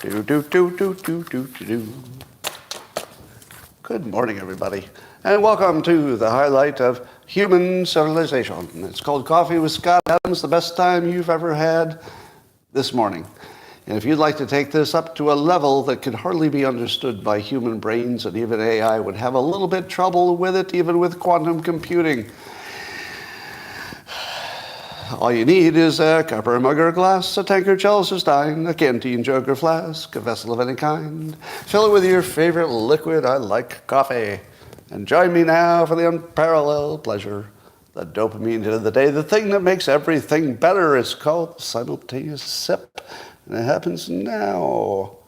Do, do, do, do, do, do, do, do. Good morning, everybody, and welcome to the highlight of human civilization. It's called Coffee with Scott Adams, the best time you've ever had this morning. And if you'd like to take this up to a level that could hardly be understood by human brains, and even AI would have a little bit trouble with it, even with quantum computing, all you need is a cup or a mug or a glass, a tankard, chalice or stein, a canteen, jug or flask, a vessel of any kind. Fill it with your favorite liquid. I like coffee. And join me now for the unparalleled pleasure, the dopamine hit of the day, the thing that makes everything better. It's called Simultaneous Sip, and it happens now.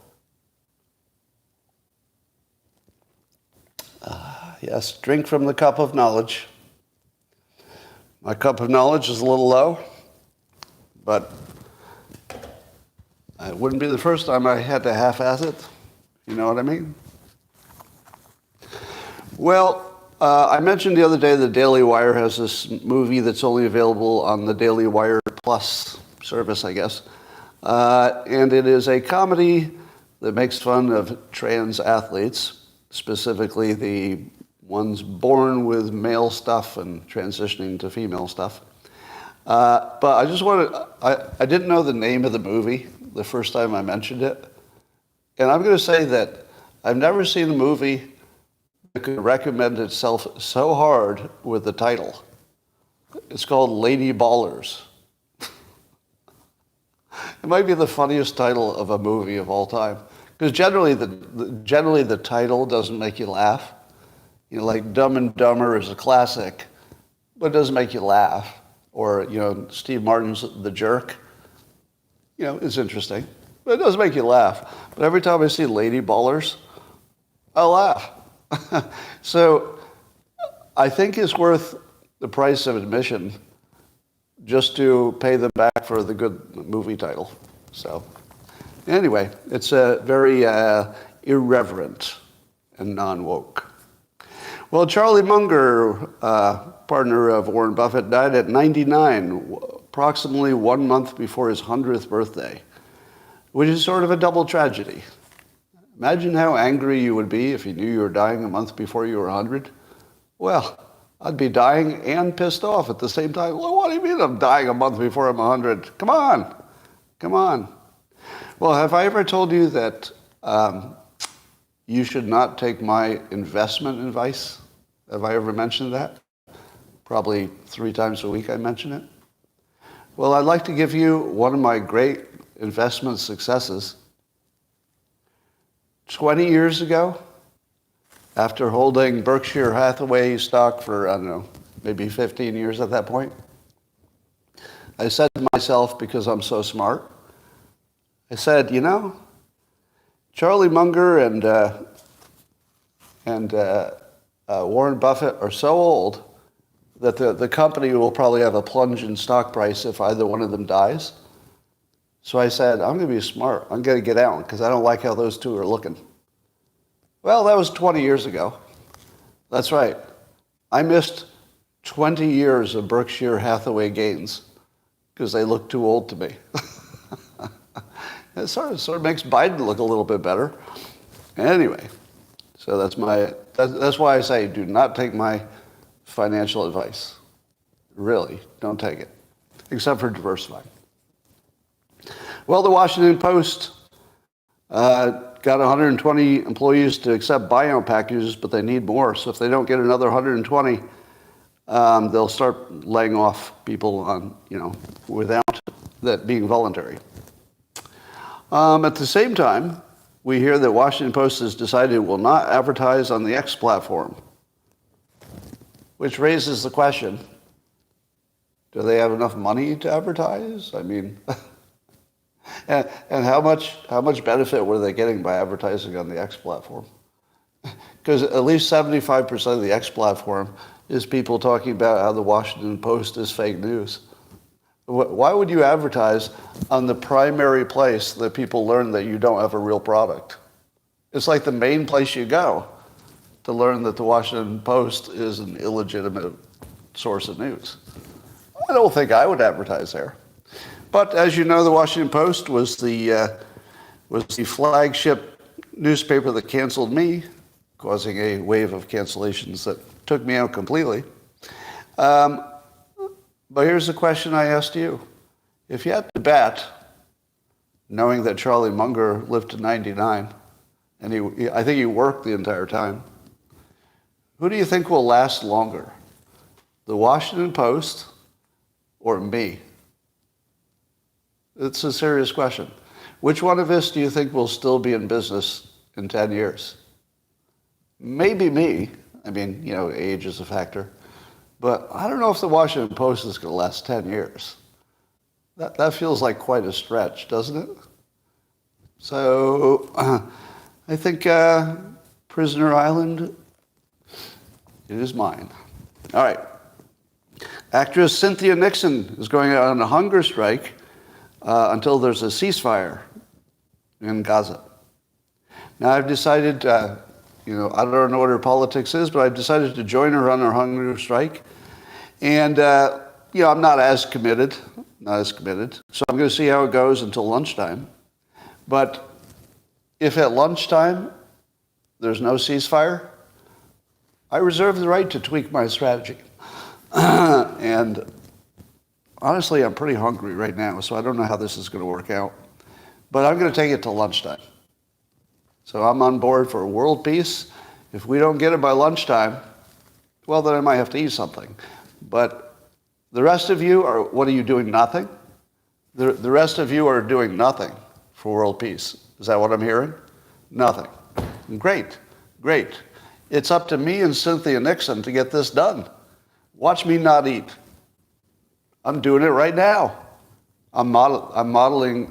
Yes, drink from the cup of knowledge. My cup of knowledge is a little low, but it wouldn't be the first time I had to half-ass it. You know what I mean? Well, I mentioned the other day the Daily Wire has this movie that's only available on the Daily Wire Plus service, I guess. And it is a comedy that makes fun of trans athletes, specifically the one's born with male stuff and transitioning to female stuff. But I just I didn't know the name of the movie the first time I mentioned it. And I'm going to say that I've never seen a movie that could recommend itself so hard with the title. It's called Lady Ballers. It might be the funniest title of a movie of all time. Because generally the title doesn't make you laugh. You know, like Dumb and Dumber is a classic, but it doesn't make you laugh. Or, you know, Steve Martin's The Jerk, you know, it's interesting, but it doesn't make you laugh. But every time I see Lady Ballers, I laugh. So I think it's worth the price of admission just to pay them back for the good movie title. So anyway, it's very irreverent and non-woke. Well, Charlie Munger, partner of Warren Buffett, died at 99, approximately 1 month before his 100th birthday, which is sort of a double tragedy. Imagine how angry you would be if you knew you were dying a month before you were 100. Well, I'd be dying and pissed off at the same time. Well, what do you mean I'm dying a month before I'm 100? Come on. Come on. Well, have I ever told you that you should not take my investment advice? Have I ever mentioned that? Probably 3 times a week I mention it. Well, I'd like to give you one of my great investment successes. 20 years ago, after holding Berkshire Hathaway stock for, I don't know, maybe 15 years at that point, I said to myself, because I'm so smart, I said, you know, Charlie Munger and Warren Buffett are so old that the company will probably have a plunge in stock price if either one of them dies. So I said, I'm going to be smart. I'm going to get out because I don't like how those two are looking. Well, that was 20 years ago. That's right. I missed 20 years of Berkshire Hathaway gains because they look too old to me. It sort of makes Biden look a little bit better. Anyway, so that's why I say do not take my financial advice. Really, don't take it, except for diversifying. Well, the Washington Post got 120 employees to accept buyout packages, but they need more. So if they don't get another 120, they'll start laying off people on, without that being voluntary. At the same time, we hear that Washington Post has decided it will not advertise on the X platform, which raises the question, do they have enough money to advertise? I mean, and how much benefit were they getting by advertising on the X platform? Because at least 75% of the X platform is people talking about how the Washington Post is fake news. Why would you advertise on the primary place that people learn that you don't have a real product? It's like the main place you go to learn that the Washington Post is an illegitimate source of news. I don't think I would advertise there. But as you know, the Washington Post was the was the flagship newspaper that canceled me, causing a wave of cancellations that took me out completely. But here's the question I asked you. If you had to bet, knowing that Charlie Munger lived to 99, and I think he worked the entire time, who do you think will last longer? The Washington Post or me? It's a serious question. Which one of us do you think will still be in business in 10 years? Maybe me. I mean, age is a factor. But I don't know if the Washington Post is going to last 10 years. That feels like quite a stretch, doesn't it? So I think Prisoner Island, it is mine. All right. Actress Cynthia Nixon is going out on a hunger strike until there's a ceasefire in Gaza. Now I've decided, I don't know what her politics is, but I've decided to join her on her hunger strike. And, I'm not as committed. So I'm going to see how it goes until lunchtime. But if at lunchtime there's no ceasefire, I reserve the right to tweak my strategy. And honestly, I'm pretty hungry right now, so I don't know how this is going to work out. But I'm going to take it to lunchtime. So I'm on board for world peace. If we don't get it by lunchtime, well, then I might have to eat something. But the rest of you what are you doing? Nothing? The rest of you are doing nothing for world peace. Is that what I'm hearing? Nothing. Great. It's up to me and Cynthia Nixon to get this done. Watch me not eat. I'm doing it right now. I'm modeling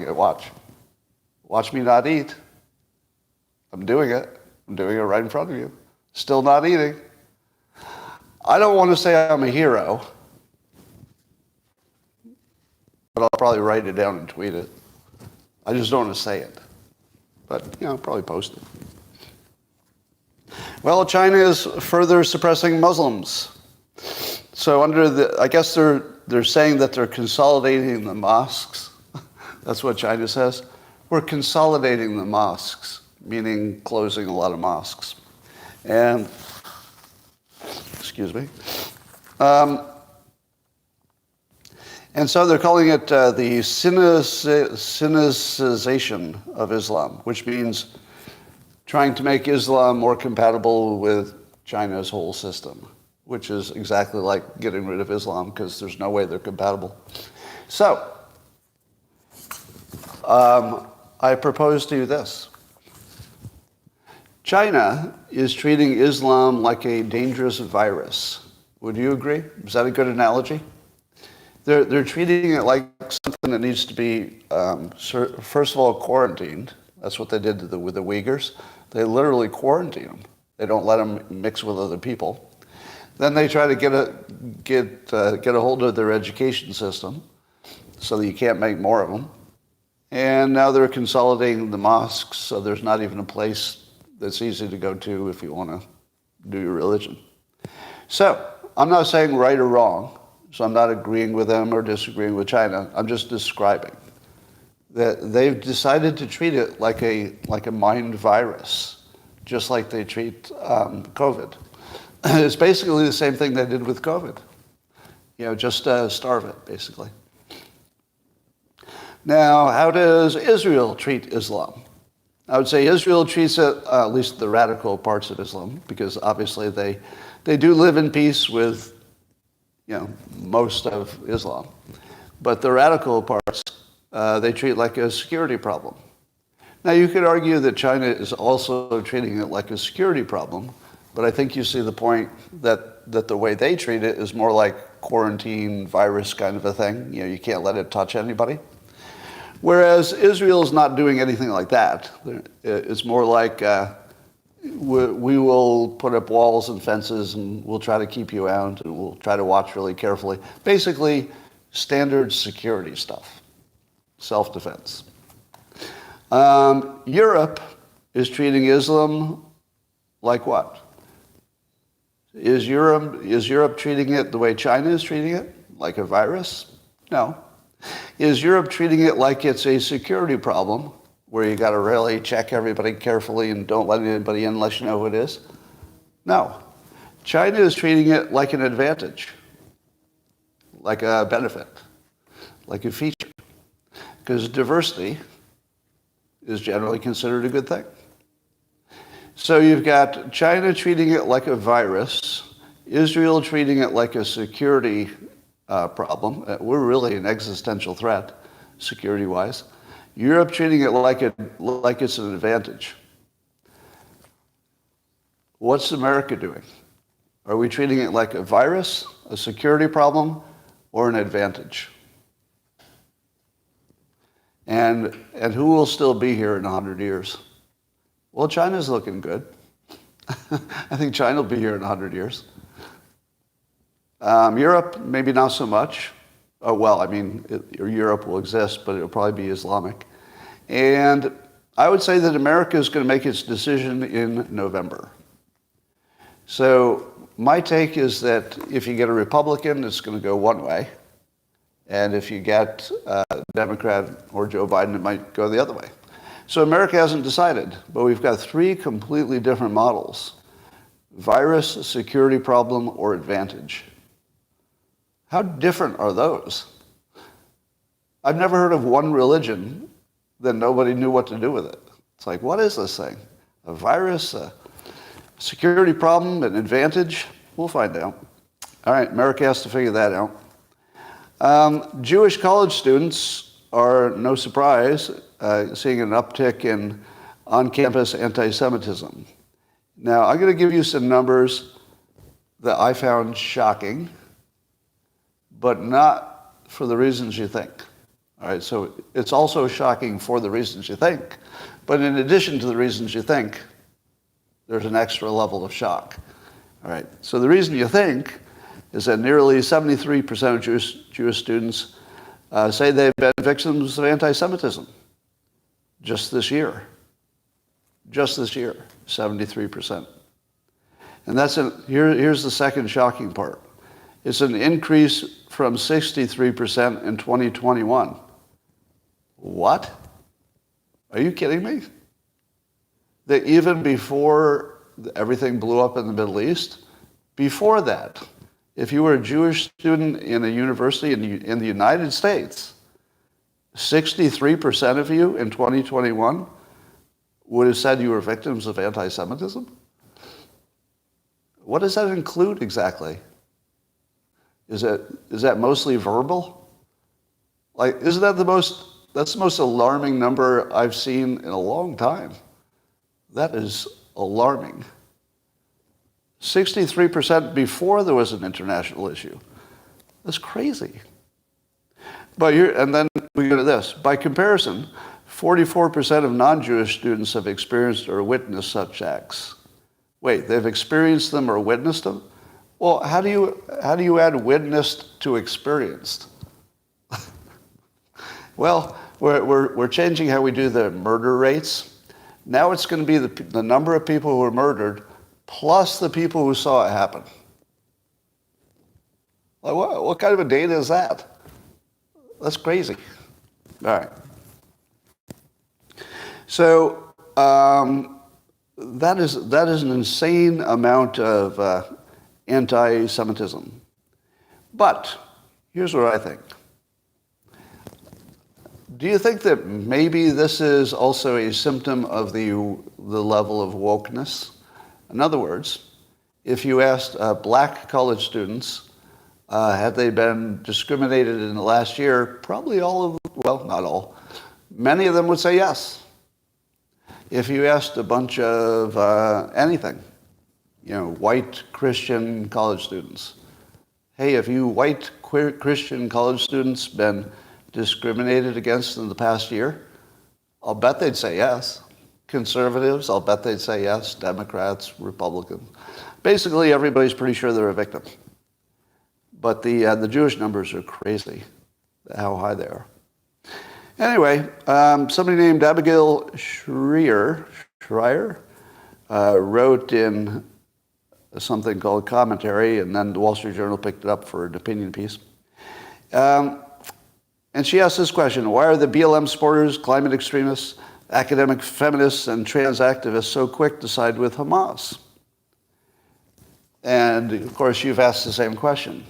it. Watch me not eat. I'm doing it. I'm doing it right in front of you. Still not eating. I don't want to say I'm a hero, but I'll probably write it down and tweet it. I just don't want to say it. But, I'll probably post it. Well, China is further suppressing Muslims. So I guess they're saying that they're consolidating the mosques. That's what China says. We're consolidating the mosques, meaning closing a lot of mosques. And, excuse me. And so they're calling it the Sinicization of Islam, which means trying to make Islam more compatible with China's whole system, which is exactly like getting rid of Islam because there's no way they're compatible. So, I propose to you this. China is treating Islam like a dangerous virus. Would you agree? Is that a good analogy? They're treating it like something that needs to be, first of all, quarantined. That's what they did with the Uyghurs. They literally quarantine them. They don't let them mix with other people. Then they try to get a hold of their education system so that you can't make more of them. And now they're consolidating the mosques, so there's not even a place that's easy to go to if you want to do your religion. So, I'm not saying right or wrong, so I'm not agreeing with them or disagreeing with China. I'm just describing that they've decided to treat it like a mind virus, just like they treat COVID. It's basically the same thing they did with COVID. Just starve it, basically. Now, how does Israel treat Islam? I would say Israel treats it, at least the radical parts of Islam, because obviously they do live in peace with, most of Islam. But the radical parts, they treat like a security problem. Now, you could argue that China is also treating it like a security problem, but I think you see the point that the way they treat it is more like quarantine virus kind of a thing. You can't let it touch anybody. Whereas Israel is not doing anything like that. It's more like we will put up walls and fences and we'll try to keep you out and we'll try to watch really carefully. Basically, standard security stuff, self-defense. Europe is treating Islam like what? Is Europe treating it the way China is treating it? Like a virus? No. Is Europe treating it like it's a security problem, where you got to really check everybody carefully and don't let anybody in unless you know who it is? No. China is treating it like an advantage, like a benefit, like a feature, because diversity is generally considered a good thing. So you've got China treating it like a virus, Israel treating it like a security problem. We're really an existential threat, security-wise. Europe treating it like it's an advantage. What's America doing? Are we treating it like a virus, a security problem, or an advantage? And who will still be here in 100 years? Well, China's looking good. I think China will be here in 100 years. Europe, maybe not so much. Oh, well, I mean, Europe will exist, but it'll probably be Islamic. And I would say that America is going to make its decision in November. So my take is that if you get a Republican, it's going to go one way. And if you get a Democrat or Joe Biden, it might go the other way. So America hasn't decided, but we've got three completely different models: virus, security problem, or advantage. How different are those? I've never heard of one religion that nobody knew what to do with it. It's like, what is this thing? A virus, a security problem, an advantage? We'll find out. All right, America has to figure that out. Jewish college students are, no surprise, seeing an uptick in on-campus anti-Semitism. Now, I'm going to give you some numbers that I found shocking, but not for the reasons you think. All right, so it's also shocking for the reasons you think, but in addition to the reasons you think, there's an extra level of shock. All right, so the reason you think is that nearly 73% of Jewish students say they've been victims of anti-Semitism just this year. Just this year, 73%. And here's the second shocking part. It's an increase from 63% in 2021. What? Are you kidding me? That even before everything blew up in the Middle East, before that, if you were a Jewish student in a university in the United States, 63% of you in 2021 would have said you were victims of anti-Semitism? What does that include exactly? Is that mostly verbal? Like, isn't that that's the most alarming number I've seen in a long time. That is alarming. 63% before there was an international issue. That's crazy. And then we go to this. By comparison, 44% of non-Jewish students have experienced or witnessed such acts. Wait, they've experienced them or witnessed them? Well, how do you add witnessed to experienced? Well, we're changing how we do the murder rates. Now it's going to be the number of people who were murdered plus the people who saw it happen. Like, what kind of a data is that? That's crazy. All right. So that is an insane amount of anti-Semitism. But here's what I think. Do you think that maybe this is also a symptom of the level of wokeness? In other words, if you asked black college students, had they been discriminated in the last year, probably all of them, well, not all, many of them would say yes. If you asked a bunch of anything, white Christian college students, hey, have you white Christian college students been discriminated against in the past year? I'll bet they'd say yes. Conservatives, I'll bet they'd say yes. Democrats, Republicans. Basically, everybody's pretty sure they're a victim. But the Jewish numbers are crazy, how high they are. Anyway, somebody named Abigail Schreier wrote in something called Commentary, and then the Wall Street Journal picked it up for an opinion piece. And she asked this question: why are the BLM supporters, climate extremists, academic feminists and trans activists so quick to side with Hamas? And of course, you've asked the same question.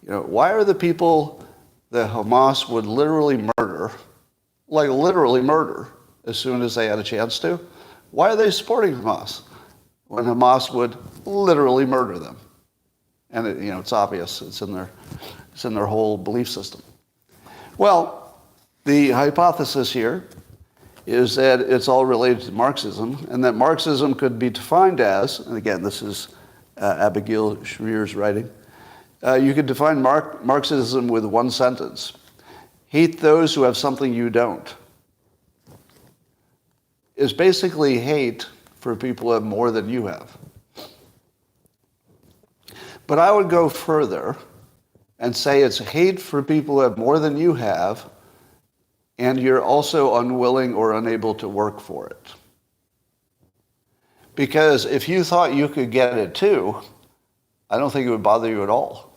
Why are the people that Hamas would literally murder, like literally murder, as soon as they had a chance to, why are they supporting Hamas when Hamas would literally murder them? And it's obvious. It's in their whole belief system. Well, the hypothesis here is that it's all related to Marxism, and that Marxism could be defined as, and again, this is Abigail Shrier's writing, you could define Marxism with one sentence: hate those who have something you don't. It's basically hate for people who have more than you have. But I would go further and say it's hate for people who have more than you have, and you're also unwilling or unable to work for it. Because if you thought you could get it too, I don't think it would bother you at all.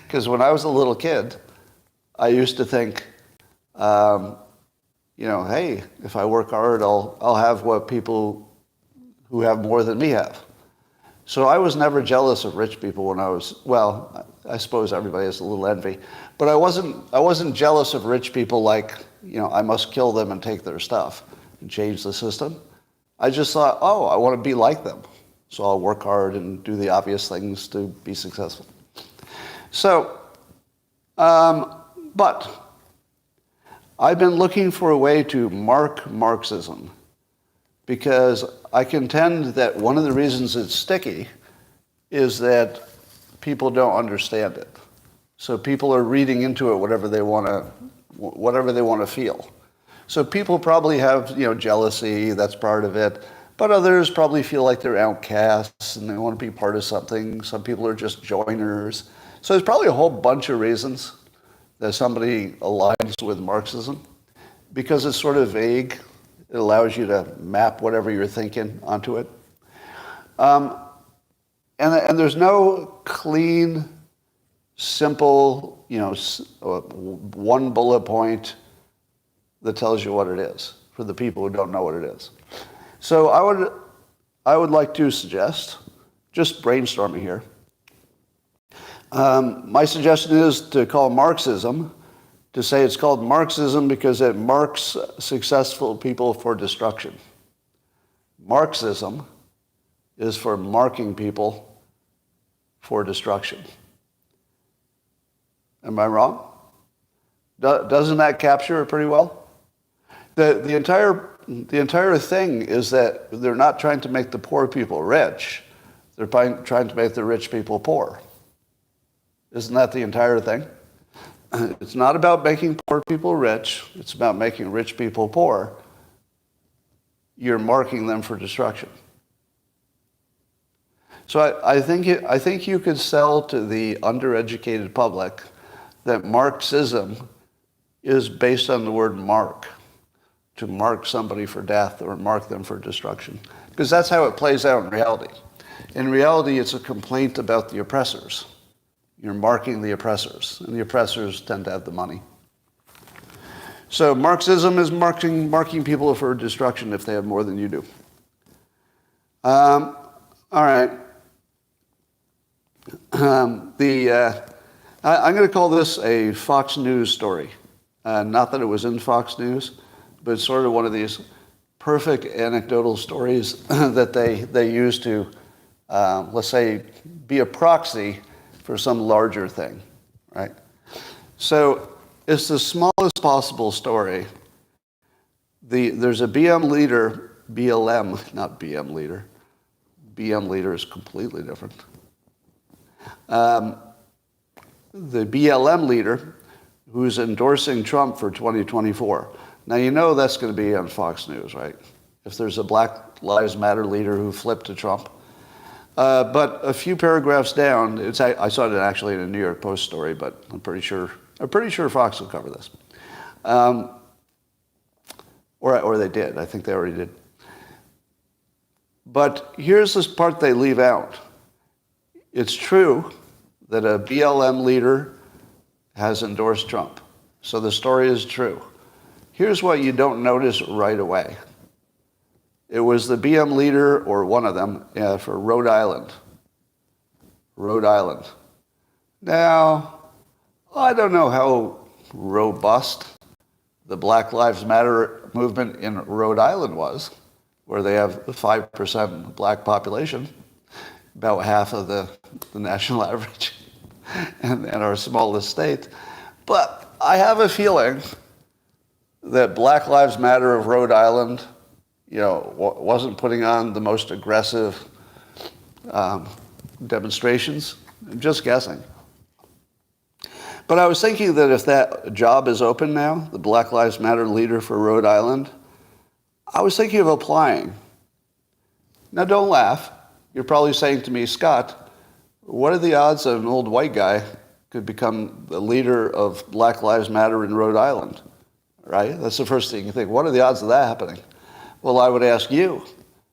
Because when I was a little kid, I used to think, hey, if I work hard, I'll have what people who have more than me have. So I was never jealous of rich people when I was, well, I suppose everybody has a little envy, but I wasn't jealous of rich people like, I must kill them and take their stuff and change the system. I just thought, I want to be like them. So I'll work hard and do the obvious things to be successful. So, but I've been looking for a way to mark Marxism, because I contend that one of the reasons it's sticky is that people don't understand it. So people are reading into it whatever they want to feel. So people probably have, jealousy, that's part of it. But others probably feel like they're outcasts and they want to be part of something. Some people are just joiners. So there's probably a whole bunch of reasons that somebody aligns with Marxism, because it's sort of vague. It allows you to map whatever you're thinking onto it. And there's no clean, simple, one bullet point that tells you what it is for the people who don't know what it is. So I would like to suggest, just brainstorming here, my suggestion is to call Marxism, to say it's called Marxism because it marks successful people for destruction. Marxism is for marking people for destruction. Am I wrong? Doesn't that capture it pretty well? The entire thing is that they're not trying to make the poor people rich. They're trying to make the rich people poor. Isn't that the entire thing? It's not about making poor people rich. It's about making rich people poor. You're marking them for destruction. So I think you could sell to the undereducated public that Marxism is based on the word mark, to mark somebody for death or mark them for destruction. Because that's how it plays out in reality. In reality, it's a complaint about the oppressors. You're marking the oppressors, and the oppressors tend to have the money. So Marxism is marking people for destruction if they have more than you do. All right. I'm going to call this a Fox News story. Not that it was in Fox News, but it's sort of one of these perfect anecdotal stories that they use to, let's say, be a proxy for some larger thing, right? So it's the smallest possible story. There's a BLM leader, not BM leader. BM leader is completely different. The BLM leader who's endorsing Trump for 2024. Now, that's going to be on Fox News, right? If there's a Black Lives Matter leader who flipped to Trump. But a few paragraphs down, I saw it actually in a New York Post story, but I'm pretty sure Fox will cover this. Or they did. I think they already did. But here's this part they leave out. It's true that a BLM leader has endorsed Trump. So the story is true. Here's what you don't notice right away. It was the BM leader, or one of them, for Rhode Island. Rhode Island. Now, I don't know how robust the Black Lives Matter movement in Rhode Island was, where they have a 5% black population, about half of the national average, and our smallest state. But I have a feeling that Black Lives Matter of Rhode Island, wasn't putting on the most aggressive demonstrations. I'm just guessing. But I was thinking that if that job is open now, the Black Lives Matter leader for Rhode Island, I was thinking of applying. Now, don't laugh. You're probably saying to me, Scott, what are the odds that an old white guy could become the leader of Black Lives Matter in Rhode Island? Right? That's the first thing you think. What are the odds of that happening? Well, I would ask you,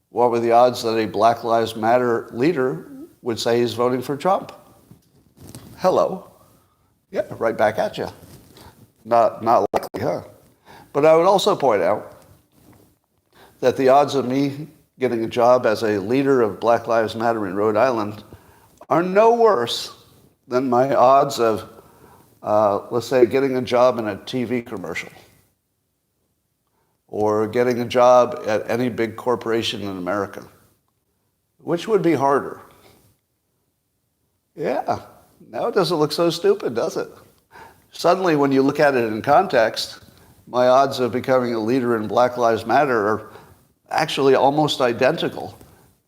what were the odds that a Black Lives Matter leader would say he's voting for Trump? Hello. Yeah, right back at you. Not likely, huh? But I would also point out that the odds of me getting a job as a leader of Black Lives Matter in Rhode Island are no worse than my odds of, let's say, getting a job in a TV commercial or getting a job at any big corporation in America. Which would be harder? Yeah, now it doesn't look so stupid, does it? Suddenly, when you look at it in context, my odds of becoming a leader in Black Lives Matter are actually almost identical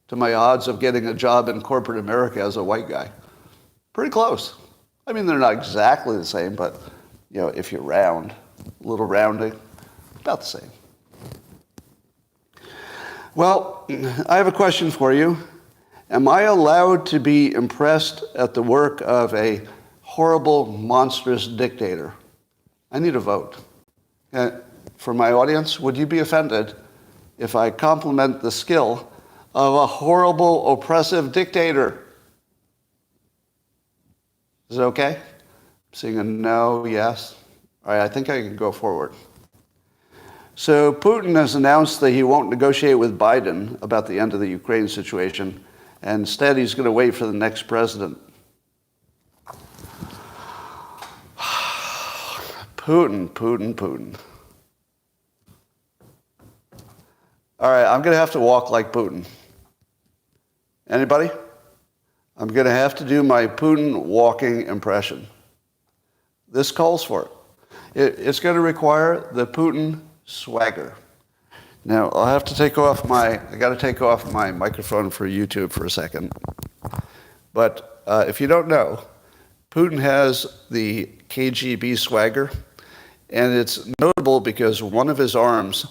to my odds of getting a job in corporate America as a white guy. Pretty close. I mean, they're not exactly the same, but if you round, a little rounding, about the same. Well, I have a question for you. Am I allowed to be impressed at the work of a horrible, monstrous dictator? I need a vote. For my audience, would you be offended if I compliment the skill of a horrible, oppressive dictator? Is it okay? Seeing a no, yes. All right, I think I can go forward. So Putin has announced that he won't negotiate with Biden about the end of the Ukraine situation, and instead he's going to wait for the next president. Putin. All right, I'm going to have to walk like Putin. Anybody? I'm going to have to do my Putin walking impression. This calls for it. It's going to require the Putin swagger. Now, I got to take off my microphone for YouTube for a second. But if you don't know, Putin has the KGB swagger, and it's notable because one of his arms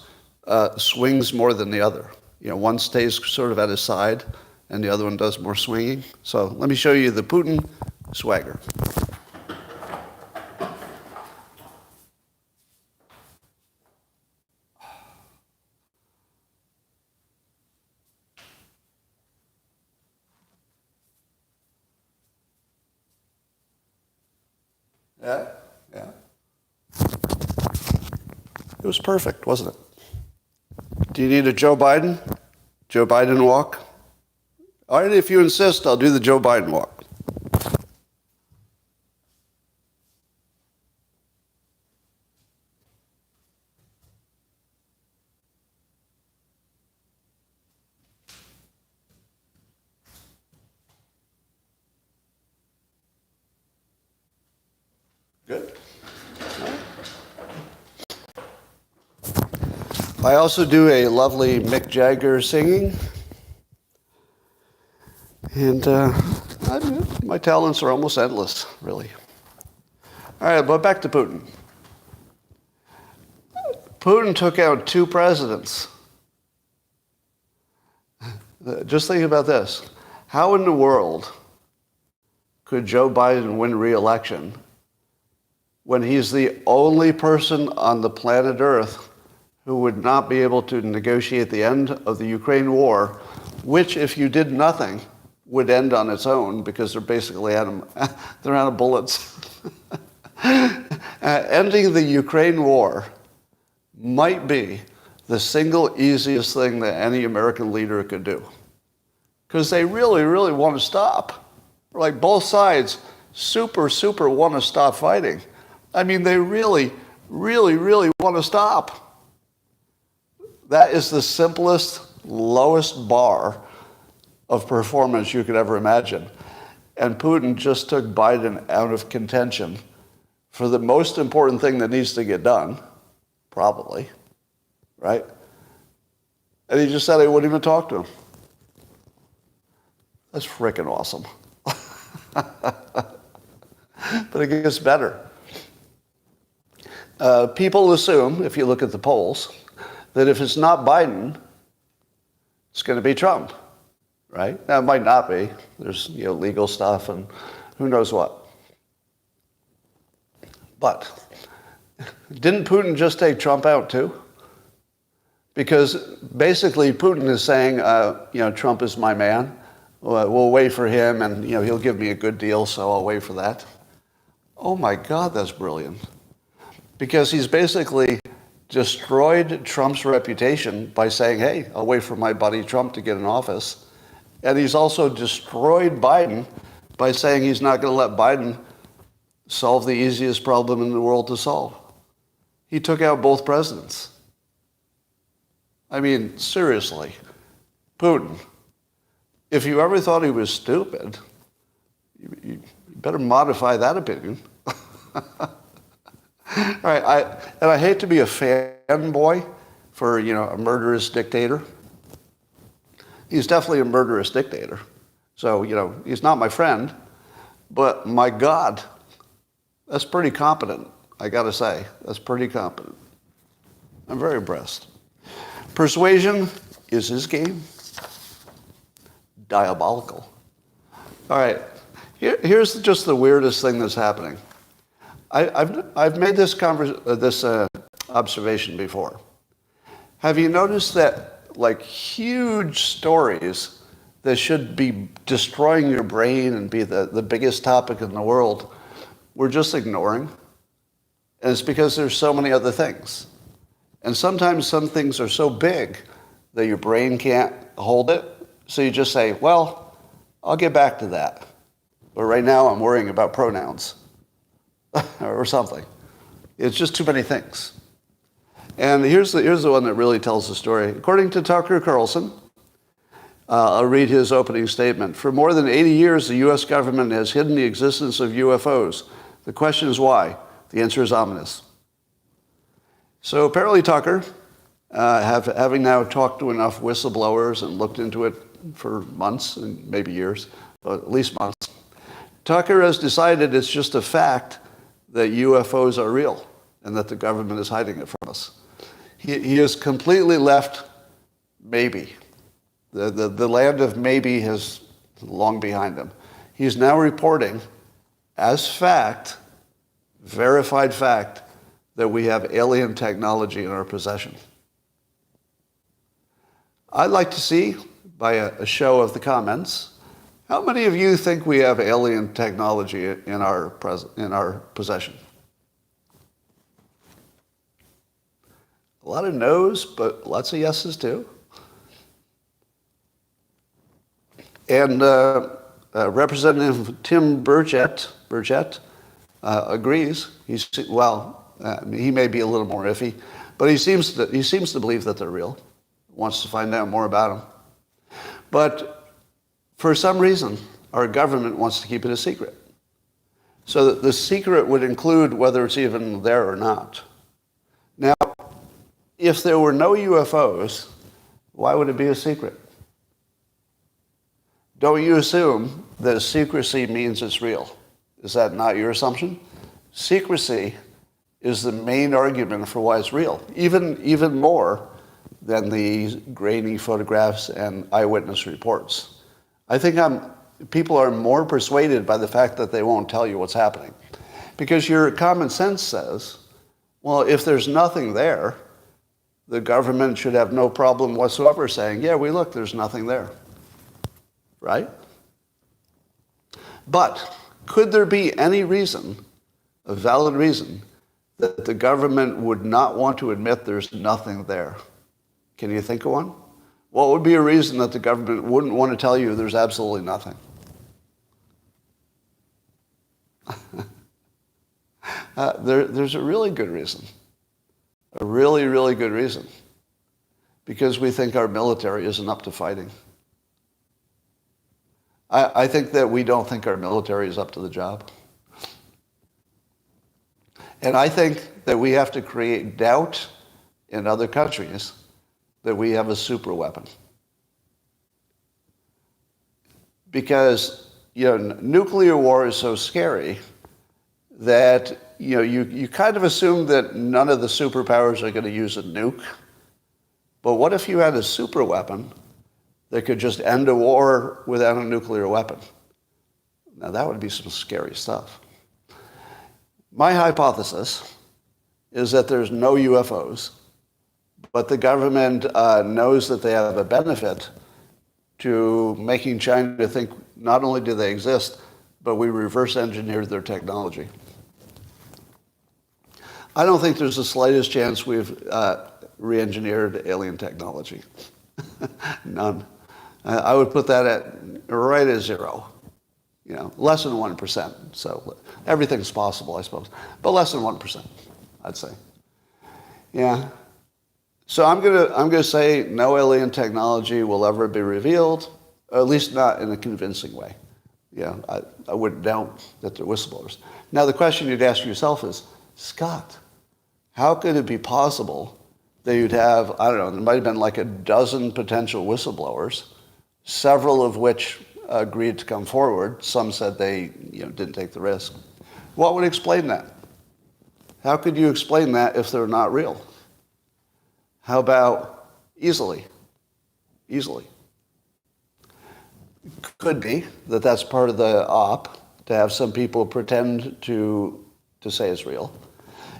swings more than the other. One stays sort of at his side, and the other one does more swinging. So let me show you the Putin swagger. Yeah. It was perfect, wasn't it? Do you need a Joe Biden? Joe Biden walk? All right, if you insist, I'll do the Joe Biden walk. Good. I also do a lovely Mick Jagger singing. And my talents are almost endless, really. All right, but back to Putin. Putin took out 2 presidents. Just think about this. How in the world could Joe Biden win re-election when he's the only person on the planet Earth who would not be able to negotiate the end of the Ukraine war, which, if you did nothing, would end on its own because they're basically they're out of bullets. Ending the Ukraine war might be the single easiest thing that any American leader could do. Because they really, really want to stop. Like both sides super want to stop fighting. I mean, they really, really, really want to stop. That is the simplest, lowest bar of performance you could ever imagine. And Putin just took Biden out of contention for the most important thing that needs to get done, probably, right? And he just said he wouldn't even talk to him. That's freaking awesome. But it gets better. People assume, if you look at the polls, that if it's not Biden, it's going to be Trump, right? Now, it might not be. There's legal stuff and who knows what. But didn't Putin just take Trump out too? Because basically Putin is saying, Trump is my man. We'll wait for him and he'll give me a good deal, so I'll wait for that. Oh my God, that's brilliant. Because he's basically destroyed Trump's reputation by saying, hey, I'll wait for my buddy Trump to get in office. And he's also destroyed Biden by saying he's not going to let Biden solve the easiest problem in the world to solve. He took out both presidents. I mean, seriously, Putin, if you ever thought he was stupid, you better modify that opinion. All right, I hate to be a fanboy for, a murderous dictator. He's definitely a murderous dictator. So, he's not my friend, but my God, that's pretty competent, I gotta say. That's pretty competent. I'm very impressed. Persuasion is his game. Diabolical. All right, here's just the weirdest thing that's happening. I've made this observation before. Have you noticed that huge stories that should be destroying your brain and be the biggest topic in the world, we're just ignoring? And it's because there's so many other things. And sometimes some things are so big that your brain can't hold it. So you just say, well, I'll get back to that. But right now I'm worrying about pronouns or something. It's just too many things. And here's the one that really tells the story. According to Tucker Carlson, I'll read his opening statement. For more than 80 years, the U.S. government has hidden the existence of UFOs. The question is why? The answer is ominous. So apparently Tucker, having now talked to enough whistleblowers and looked into it for months and maybe years, but at least months, Tucker has decided it's just a fact that UFOs are real and that the government is hiding it from us. He has completely left maybe. The land of maybe has long behind him. He's now reporting as fact, verified fact, that we have alien technology in our possession. I'd like to see, by a show of the comments, how many of you think we have alien technology in our possession? A lot of no's, but lots of yeses too. And Representative Tim Burchett agrees. He may be a little more iffy, but he seems to believe that they're real. Wants to find out more about them. But for some reason, our government wants to keep it a secret. So that the secret would include whether it's even there or not. Now, if there were no UFOs, why would it be a secret? Don't you assume that secrecy means it's real? Is that not your assumption? Secrecy is the main argument for why it's real, even more than the grainy photographs and eyewitness reports. I think people are more persuaded by the fact that they won't tell you what's happening. Because your common sense says, well, if there's nothing there, the government should have no problem whatsoever saying, yeah, look, there's nothing there. Right? But could there be any reason, a valid reason, that the government would not want to admit there's nothing there? Can you think of one? What would be a reason that the government wouldn't want to tell you there's absolutely nothing? There's a really good reason. A really, really good reason. Because we think our military isn't up to fighting. I think that we don't think our military is up to the job. And I think that we have to create doubt in other countries that we have a super weapon. Because, nuclear war is so scary that, you kind of assume that none of the superpowers are going to use a nuke. But what if you had a super weapon that could just end a war without a nuclear weapon? Now, that would be some scary stuff. My hypothesis is that there's no UFOs, but the government knows that they have a benefit to making China think not only do they exist, but we reverse engineered their technology. I don't think there's the slightest chance we've re-engineered alien technology. None. I would put that right at zero. Less than 1%. So everything's possible, I suppose. But less than 1%, I'd say. Yeah. So I'm gonna say no alien technology will ever be revealed, or at least not in a convincing way. I wouldn't doubt that they're whistleblowers. Now the question you'd ask yourself is, Scott, how could it be possible that you'd have, I don't know, there might have been like a dozen potential whistleblowers, several of which agreed to come forward. Some said they didn't take the risk. What would explain that? How could you explain that if they're not real? How about easily? Easily. Could be that that's part of the op, to have some people pretend to say it's real.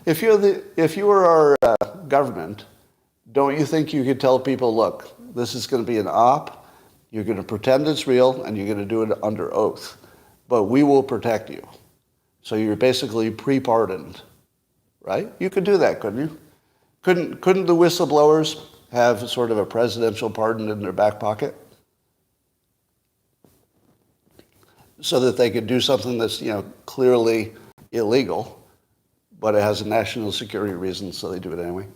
If you were our government, don't you think you could tell people, look, this is going to be an op, you're going to pretend it's real, and you're going to do it under oath, but we will protect you. So you're basically pre-pardoned, right? You could do that, couldn't you? Couldn't the whistleblowers have sort of a presidential pardon in their back pocket? So that they could do something that's, clearly illegal, but it has a national security reason, so they do it anyway.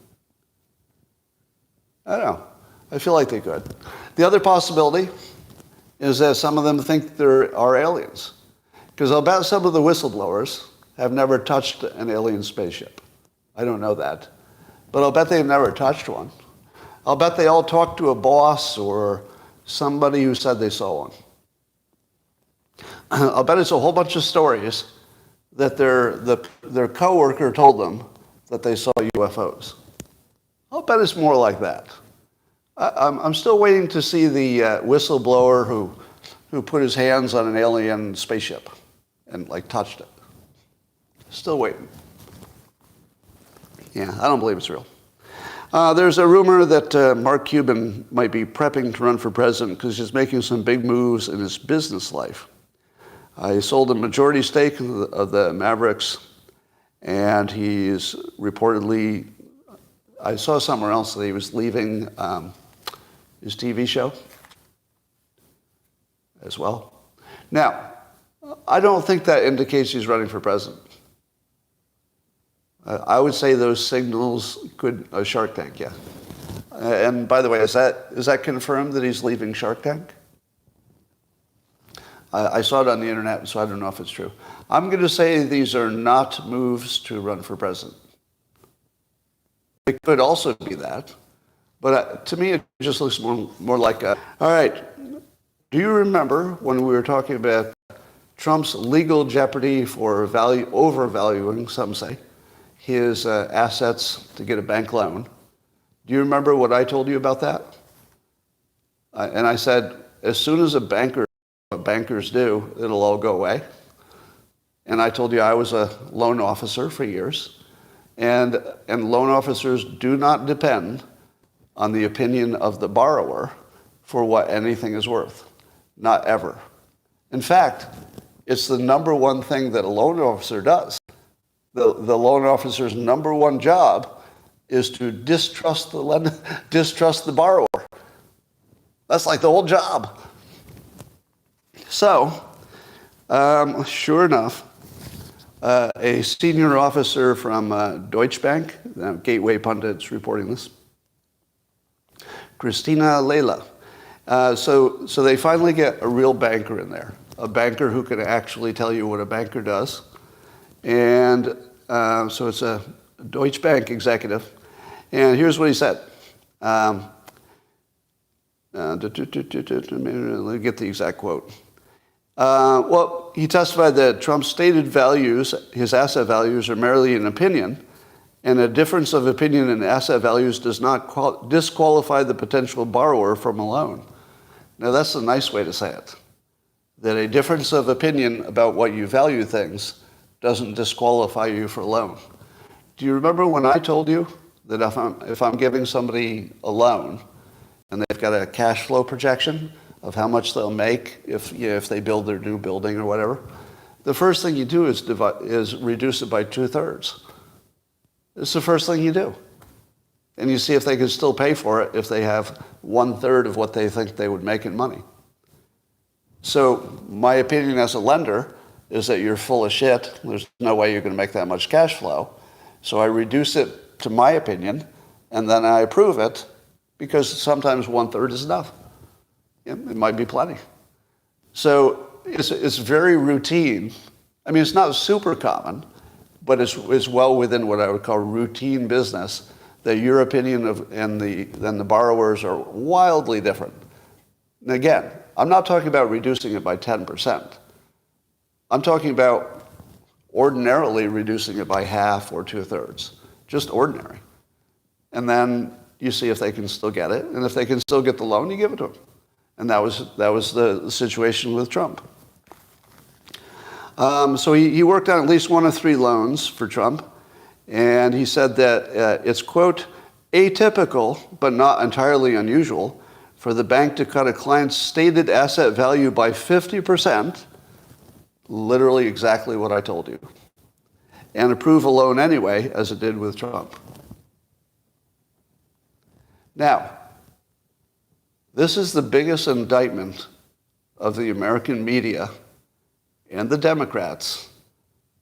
I don't know. I feel like they could. The other possibility is that some of them think there are aliens. Because I'll bet some of the whistleblowers have never touched an alien spaceship. I don't know that. But I'll bet they've never touched one. I'll bet they all talked to a boss or somebody who said they saw one. I'll bet it's a whole bunch of stories that their coworker told them that they saw UFOs. I'll bet it's more like that. I'm still waiting to see the whistleblower who put his hands on an alien spaceship and touched it. Still waiting. Yeah, I don't believe it's real. There's a rumor that Mark Cuban might be prepping to run for president because he's making some big moves in his business life. He sold a majority stake of the Mavericks, and he's reportedly, I saw somewhere else that he was leaving his TV show as well. Now, I don't think that indicates he's running for president. I would say those signals could, Shark Tank, yeah. And by the way, is that confirmed that he's leaving Shark Tank? I saw it on the internet, so I don't know if it's true. I'm going to say these are not moves to run for president. It could also be that, but to me it just looks more like a... All right, do you remember when we were talking about Trump's legal jeopardy for overvaluing, some say, his assets to get a bank loan? Do you remember what I told you about that? And I said, as soon as what bankers do, it'll all go away. And I told you I was a loan officer for years. And loan officers do not depend on the opinion of the borrower for what anything is worth. Not ever. In fact, it's the number one thing that a loan officer does. the loan officer's number one job is to distrust the borrower. That's like the whole job. So, sure enough, a senior officer from Deutsche Bank, Gateway Pundit's reporting this, Christina Leila. So they finally get a real banker in there, a banker who can actually tell you what a banker does. And so it's a Deutsche Bank executive. And here's what he said. Let me get the exact quote. Well, he testified that Trump's stated values, his asset values, are merely an opinion, and a difference of opinion in asset values does not disqualify the potential borrower from a loan. Now, that's a nice way to say it, that a difference of opinion about what you value things doesn't disqualify you for a loan. Do you remember when I told you that if I'm giving somebody a loan and they've got a cash flow projection of how much they'll make if they build their new building or whatever, the first thing you do is reduce it by 2/3. It's the first thing you do. And you see if they can still pay for it if they have 1/3 of what they think they would make in money. So my opinion as a lender is that you're full of shit. There's no way you're going to make that much cash flow. So I reduce it to my opinion, and then I approve it, because sometimes 1/3 is enough. It might be plenty. So it's very routine. I mean, it's not super common, but it's well within what I would call routine business, that your opinion and the borrowers are wildly different. And again, I'm not talking about reducing it by 10%. I'm talking about ordinarily reducing it by half or 2/3, just ordinary. And then you see if they can still get it, and if they can still get the loan, you give it to them. And that was the situation with Trump. So he worked on at least one of 3 loans for Trump, and he said that it's, quote, atypical but not entirely unusual for the bank to cut a client's stated asset value by 50%, literally exactly what I told you, and approve a loan anyway, as it did with Trump. Now, this is the biggest indictment of the American media and the Democrats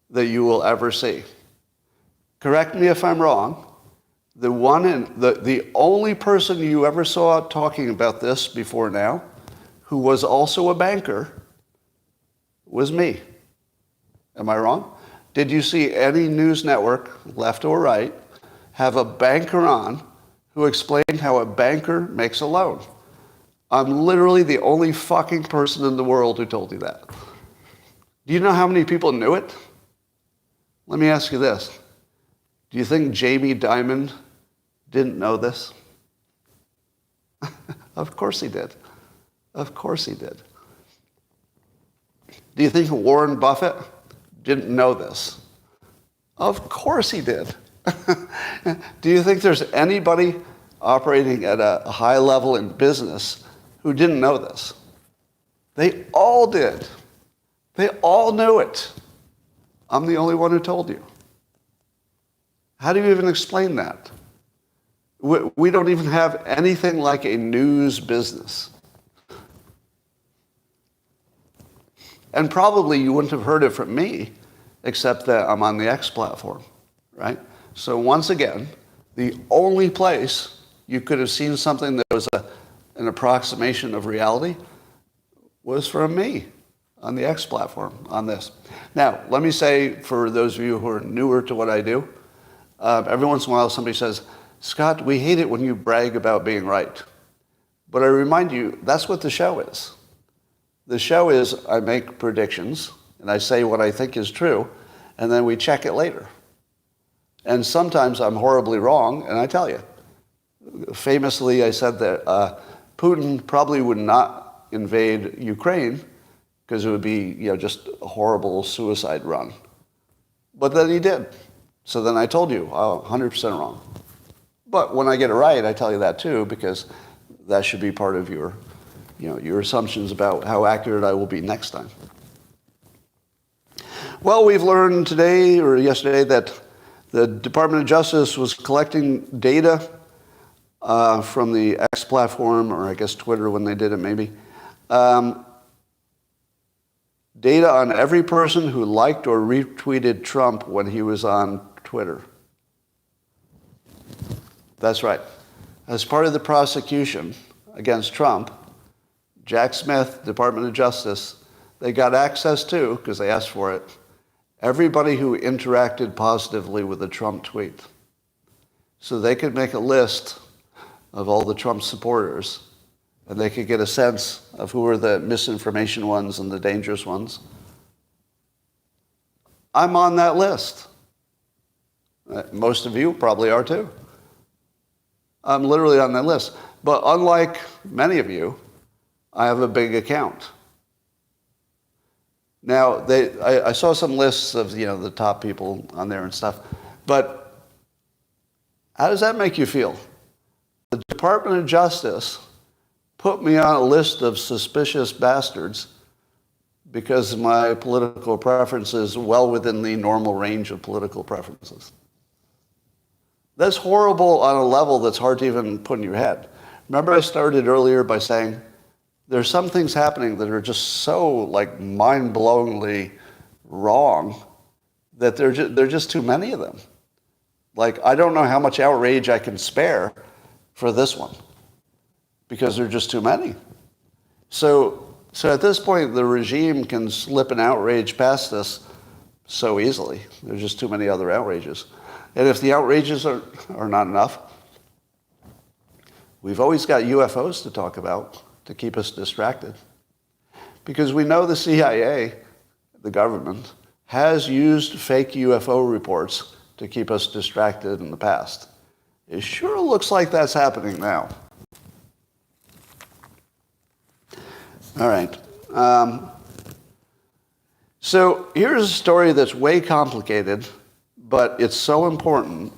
that you will ever see. Correct me if I'm wrong. The only person you ever saw talking about this before now, who was also a banker, was me. Am I wrong? Did you see any news network, left or right, have a banker on who explained how a banker makes a loan? I'm literally the only fucking person in the world who told you that. Do you know how many people knew it? Let me ask you this. Do you think Jamie Dimon didn't know this? Of course he did. Of course he did. Do you think Warren Buffett didn't know this? Of course he did. Do you think there's anybody operating at a high level in business who didn't know this? They all did. They all knew it. I'm the only one who told you. How do you even explain that? We don't even have anything like a news business. And probably you wouldn't have heard it from me, except that I'm on the X platform, right? So once again, the only place you could have seen something that was an approximation of reality was from me on the X platform on this. Now, let me say, for those of you who are newer to what I do, every once in a while somebody says, Scott, we hate it when you brag about being right. But I remind you, that's what the show is. The show is I make predictions, and I say what I think is true, and then we check it later. And sometimes I'm horribly wrong, and I tell you. Famously, I said that Putin probably would not invade Ukraine because it would be, just a horrible suicide run. But then he did. So then I told you, 100% wrong. But when I get it right, I tell you that too, because that should be part of your assumptions about how accurate I will be next time. Well, we've learned today or yesterday that the Department of Justice was collecting data from the X platform, or I guess Twitter when they did it maybe, data on every person who liked or retweeted Trump when he was on Twitter. That's right. As part of the prosecution against Trump, Jack Smith, Department of Justice, they got access to, because they asked for it, everybody who interacted positively with a Trump tweet. So they could make a list of all the Trump supporters, and they could get a sense of who are the misinformation ones and the dangerous ones. I'm on that list. Most of you probably are too. I'm literally on that list. But unlike many of you, I have a big account. Now, I saw some lists of the top people on there and stuff, but how does that make you feel? The Department of Justice put me on a list of suspicious bastards because my political preference is well within the normal range of political preferences. That's horrible on a level that's hard to even put in your head. Remember I started earlier by saying there's some things happening that are just so mind-blowingly wrong that there are just too many of them. I don't know how much outrage I can spare for this one because there are just too many. So at this point, the regime can slip an outrage past us so easily. There's just too many other outrages. And if the outrages are not enough, we've always got UFOs to talk about to keep us distracted. Because we know the CIA, the government, has used fake UFO reports to keep us distracted in the past. It sure looks like that's happening now. All right. So here's a story that's way complicated, but it's so important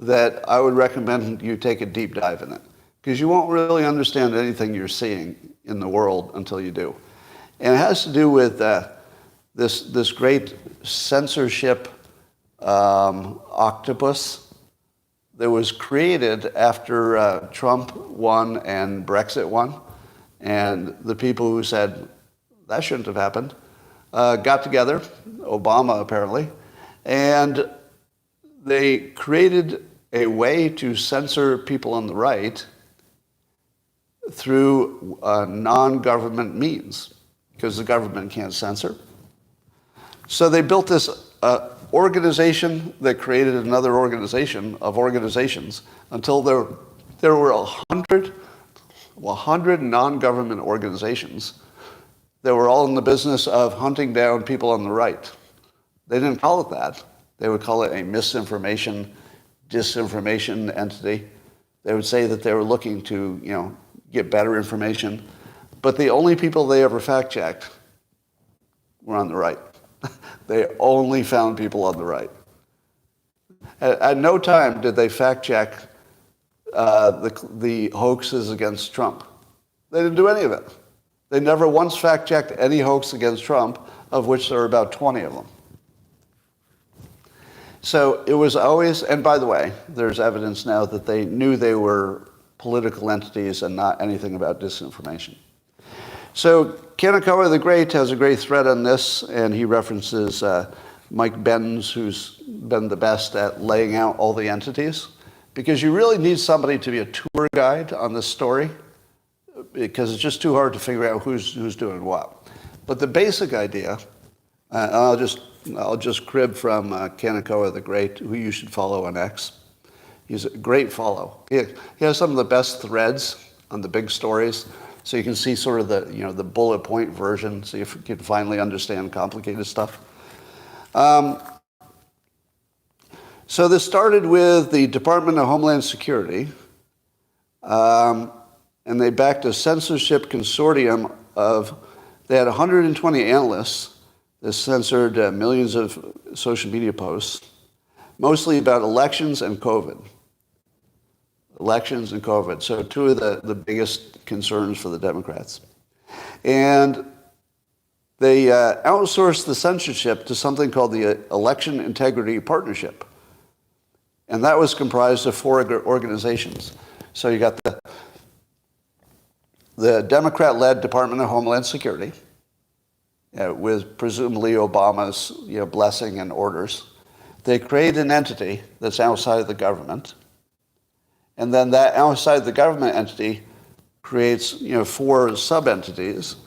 that I would recommend you take a deep dive in it, because you won't really understand anything you're seeing in the world until you do. And it has to do with this great censorship octopus that was created after Trump won and Brexit won. And the people who said that shouldn't have happened got together, Obama apparently, and they created a way to censor people on the right through non-government means, because the government can't censor. So they built this organization that created another organization of organizations until there were 100 non-government organizations that were all in the business of hunting down people on the right. They didn't call it that. They would call it a misinformation, disinformation entity. They would say that they were looking to, get better information. But the only people they ever fact-checked were on the right. They only found people on the right. At no time did they fact-check the hoaxes against Trump. They didn't do any of it. They never once fact-checked any hoax against Trump, of which there are about 20 of them. So it was always, and by the way, there's evidence now that they knew they were political entities and not anything about disinformation. So Kanakawa the Great has a great thread on this, and he references Mike Benz, who's been the best at laying out all the entities, because you really need somebody to be a tour guide on this story, because it's just too hard to figure out who's doing what. But the basic idea, I'll just crib from Kanakawa the Great, who you should follow on X. He's a great follow. He has some of the best threads on the big stories, so you can see sort of the bullet point version, so you can finally understand complicated stuff. So this started with the Department of Homeland Security, and they backed a censorship consortium they had 120 analysts that censored millions of social media posts, mostly about elections and COVID. Elections and COVID, so two of the biggest concerns for the Democrats. And they outsourced the censorship to something called the Election Integrity Partnership. And that was comprised of 4 organizations. So you got the Democrat-led Department of Homeland Security, with presumably Obama's blessing and orders. They create an entity that's outside of the government. And then that outside the government entity creates 4 sub-entities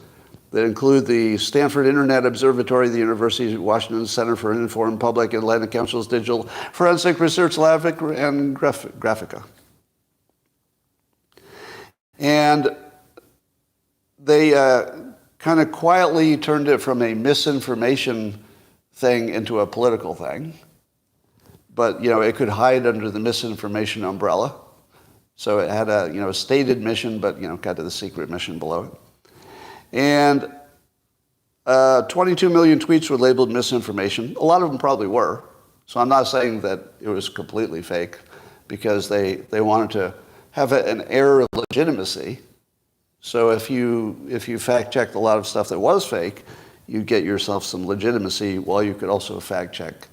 that include the Stanford Internet Observatory, the University of Washington Center for an Informed Public, Atlantic Council's Digital Forensic Research Lab, and Graphica. And they kind of quietly turned it from a misinformation thing into a political thing. But, it could hide under the misinformation umbrella. So it had a stated mission, but, kind of the secret mission below it. And 22 million tweets were labeled misinformation. A lot of them probably were. So I'm not saying that it was completely fake, because they wanted to have an air of legitimacy. So if you fact-checked a lot of stuff that was fake, you get yourself some legitimacy, while you could also fact-check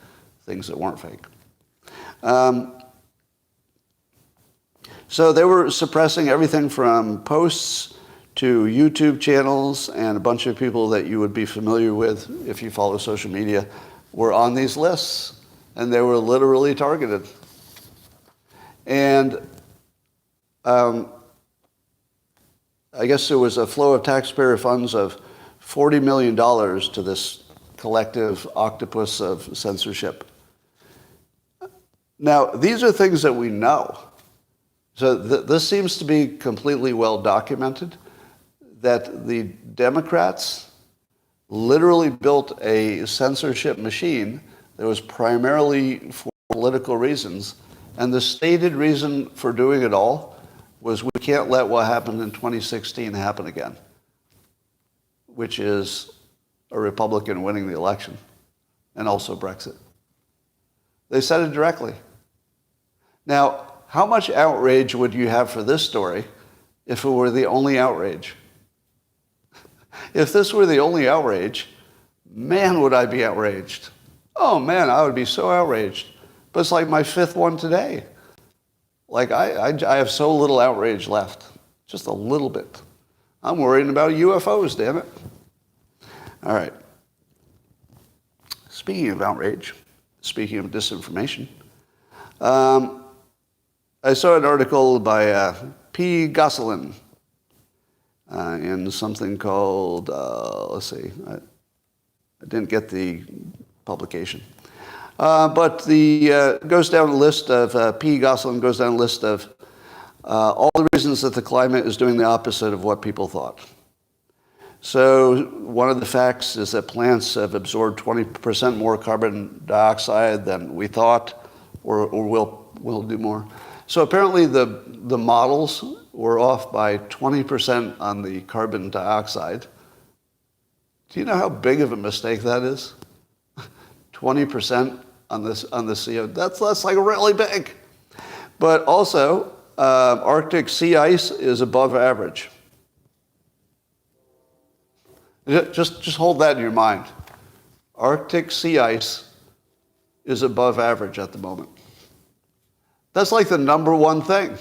things that weren't fake. So they were suppressing everything from posts to YouTube channels, and a bunch of people that you would be familiar with if you follow social media were on these lists, and they were literally targeted. And I guess there was a flow of taxpayer funds of $40 million to this collective octopus of censorship. Now, these are things that we know. So this seems to be completely well documented, that the Democrats literally built a censorship machine that was primarily for political reasons. And the stated reason for doing it all was, we can't let what happened in 2016 happen again, which is a Republican winning the election, and also Brexit. They said it directly. Now, how much outrage would you have for this story if it were the only outrage? If this were the only outrage, man, would I be outraged. Oh man, I would be so outraged. But it's like my 5th one today. Like I have so little outrage left, just a little bit. I'm worrying about UFOs, damn it. All right. Speaking of outrage, speaking of disinformation, I saw an article by P. Gosselin in something called, let's see, I didn't get the publication. But the goes down a list of, P. Gosselin goes down a list of all the reasons that the climate is doing the opposite of what people thought. So one of the facts is that plants have absorbed 20% more carbon dioxide than we thought, or will do more. So apparently the models were off by 20% on the carbon dioxide. Do you know how big of a mistake that is? 20% on the CO. That's like really big. But also, Arctic sea ice is above average. Just hold that in your mind. Arctic sea ice is above average at the moment. That's like the number one thing.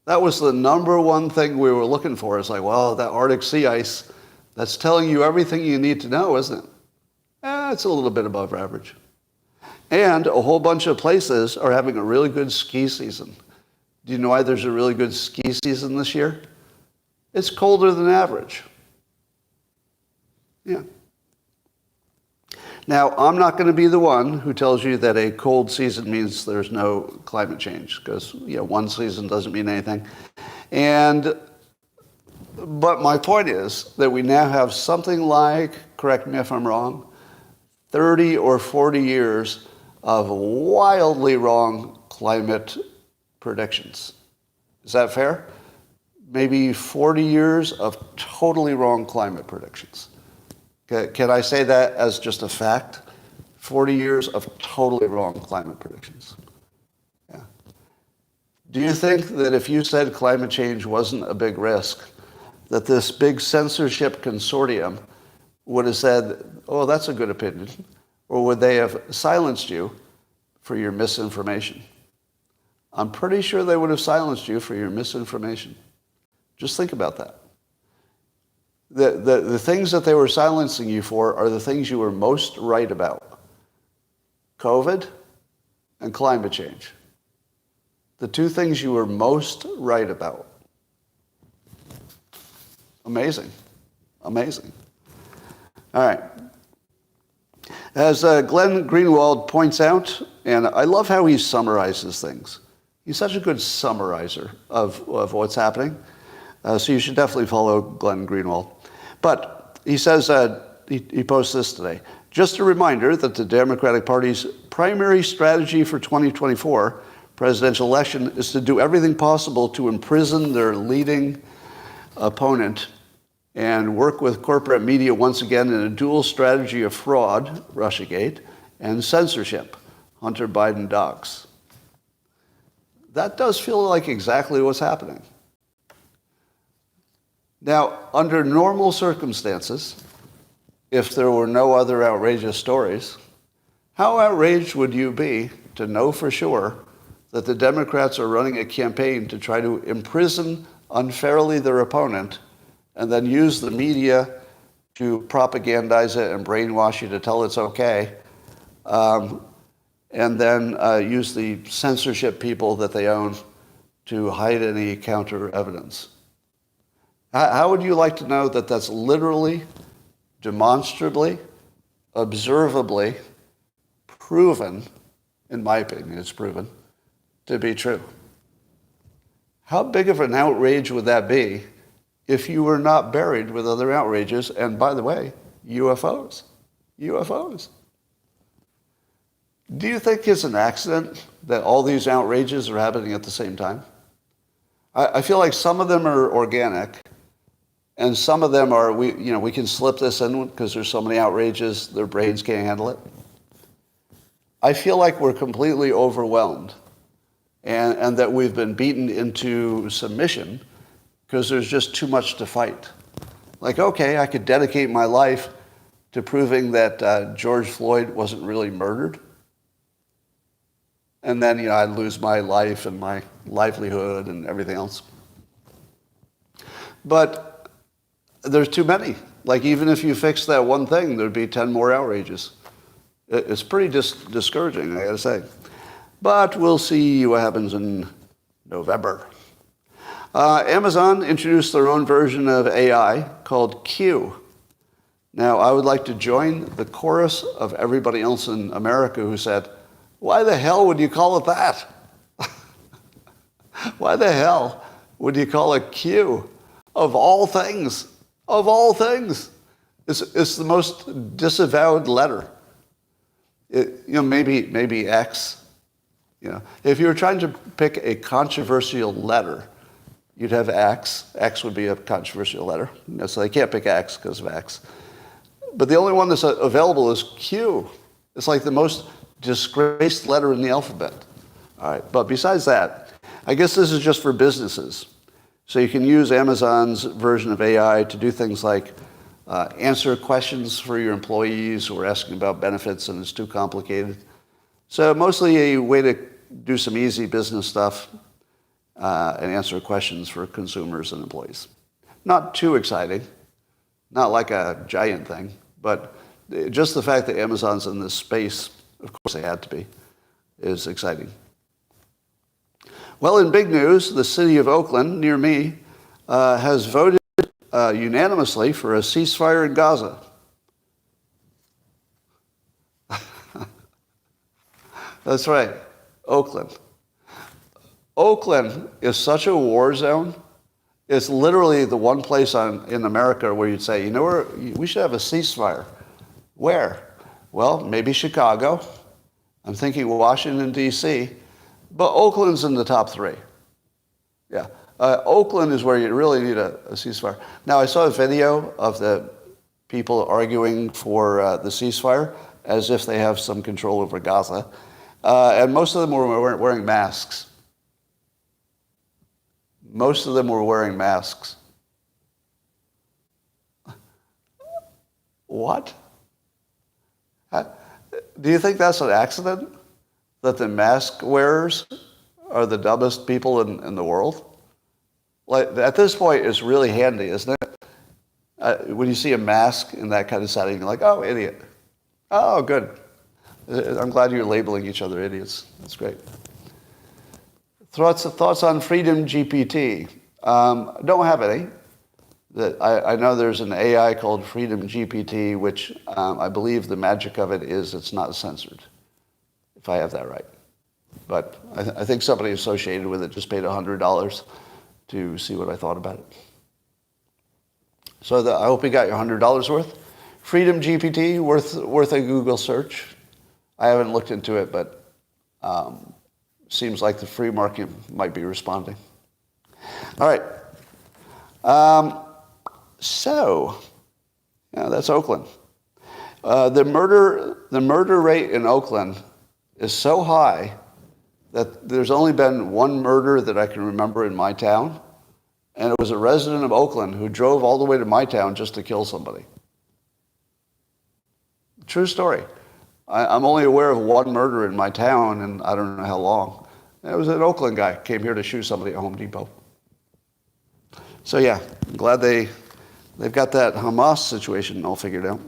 That was the number one thing we were looking for. It's like, well, that Arctic sea ice, that's telling you everything you need to know, isn't it? It's a little bit above average. And a whole bunch of places are having a really good ski season. Do you know why there's a really good ski season this year? It's colder than average. Yeah. Now, I'm not going to be the one who tells you that a cold season means there's no climate change, because one season doesn't mean anything. But my point is that we now have something like, correct me if I'm wrong, 30 or 40 years of wildly wrong climate predictions. Is that fair? Maybe 40 years of totally wrong climate predictions. Can I say that as just a fact? 40 years of totally wrong climate predictions. Yeah. Do you think that if you said climate change wasn't a big risk, that this big censorship consortium would have said, oh, that's a good opinion? Or would they have silenced you for your misinformation? I'm pretty sure they would have silenced you for your misinformation. Just think about that. The things that they were silencing you for are the things you were most right about. COVID and climate change. The two things you were most right about. Amazing. Amazing. All right. As Glenn Greenwald points out, and I love how he summarizes things. He's such a good summarizer of what's happening. So you should definitely follow Glenn Greenwald. But he says, he posts this today. Just a reminder that the Democratic Party's primary strategy for 2024 presidential election is to do everything possible to imprison their leading opponent and work with corporate media once again in a dual strategy of fraud, Russiagate, and censorship, Hunter Biden docs. That does feel like exactly what's happening. Now, under normal circumstances, if there were no other outrageous stories, how outraged would you be to know for sure that the Democrats are running a campaign to try to imprison unfairly their opponent and then use the media to propagandize it and brainwash you to tell it's okay, and then use the censorship people that they own to hide any counter evidence? How would you like to know that that's literally, demonstrably, observably proven, in my opinion, it's proven, to be true? How big of an outrage would that be if you were not buried with other outrages? And by the way, UFOs. UFOs. Do you think it's an accident that all these outrages are happening at the same time? I feel like some of them are organic, and some of them are, we can slip this in because there's so many outrages, their brains can't handle it. I feel like we're completely overwhelmed and that we've been beaten into submission because there's just too much to fight. Like, okay, I could dedicate my life to proving that George Floyd wasn't really murdered. And then, I'd lose my life and my livelihood and everything else. But there's too many. Like, even if you fix that one thing, there'd be 10 more outrages. It's pretty discouraging, I gotta say. But we'll see what happens in November. Amazon introduced their own version of AI called Q. Now, I would like to join the chorus of everybody else in America who said, why the hell would you call it that? Why the hell would you call it Q? Of all things. Of all things. It's the most disavowed letter. Maybe X. If you were trying to pick a controversial letter, you'd have X. X would be a controversial letter. So they can't pick X because of X. But the only one that's available is Q. It's like the most disgraced letter in the alphabet. All right, but besides that, I guess this is just for businesses. So you can use Amazon's version of AI to do things like answer questions for your employees who are asking about benefits and it's too complicated. So mostly a way to do some easy business stuff and answer questions for consumers and employees. Not too exciting, not like a giant thing, but just the fact that Amazon's in this space, of course they had to be, is exciting. Well, in big news, the city of Oakland, near me, has voted unanimously for a ceasefire in Gaza. That's right, Oakland. Oakland is such a war zone. It's literally the one place in America where you'd say, we should have a ceasefire. Where? Well, maybe Chicago. I'm thinking Washington, D.C., but Oakland's in the top three. Yeah. Oakland is where you really need a ceasefire. Now, I saw a video of the people arguing for the ceasefire as if they have some control over Gaza. And most of them were wearing masks. Most of them were wearing masks. What? Do you think that's an accident? That the mask wearers are the dumbest people in the world? Like, at this point, it's really handy, isn't it? When you see a mask in that kind of setting, you're like, oh, idiot. Oh, good. I'm glad you're labeling each other idiots. That's great. Thoughts on Freedom GPT? Don't have any. I know there's an AI called Freedom GPT, which I believe the magic of it is it's not censored, if I have that right. But I think somebody associated with it just paid $100 to see what I thought about it. So I hope you got your $100 worth. Freedom GPT, worth a Google search. I haven't looked into it, but seems like the free market might be responding. All right. So, yeah, that's Oakland. The murder rate in Oakland is so high that there's only been one murder that I can remember in my town, and it was a resident of Oakland who drove all the way to my town just to kill somebody. True story. I'm only aware of one murder in my town, and I don't know how long. It was an Oakland guy came here to shoot somebody at Home Depot. So yeah, I'm glad they've got that Hamas situation all figured out.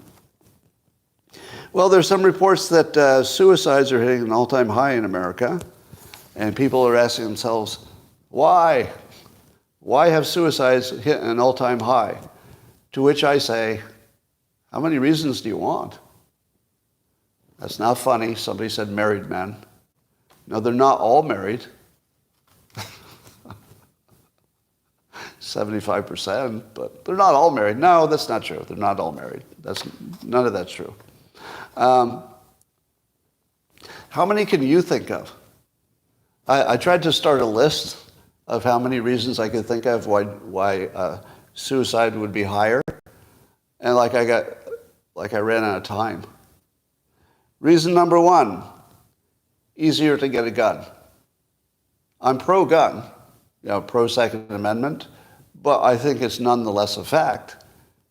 Well, there's some reports that suicides are hitting an all-time high in America, and people are asking themselves, why? Why have suicides hit an all-time high? To which I say, how many reasons do you want? That's not funny. Somebody said married men. No, they're not all married. 75%, but they're not all married. No, that's not true. They're not all married. None of that's true. How many can you think of? I tried to start a list of how many reasons I could think of why suicide would be higher, and I ran out of time. Reason number one, easier to get a gun. I'm pro-gun, pro-Second Amendment, but I think it's nonetheless a fact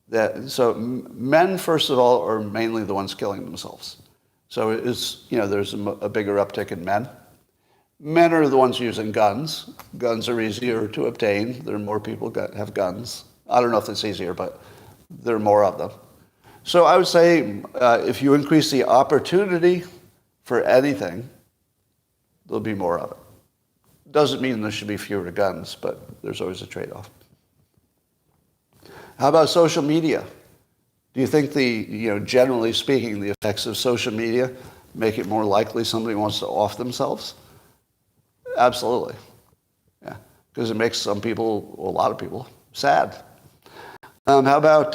that, so men, first of all, are mainly the ones killing themselves. So it's, there's a bigger uptick in men. Men are the ones using guns. Guns are easier to obtain. There are more people have guns. I don't know if it's easier, but there are more of them. So I would say if you increase the opportunity for anything, there'll be more of it. Doesn't mean there should be fewer guns, but there's always a trade-off. How about social media? Do you think generally speaking, the effects of social media make it more likely somebody wants to off themselves? Absolutely. Yeah, because it makes some people, a lot of people, sad. How about,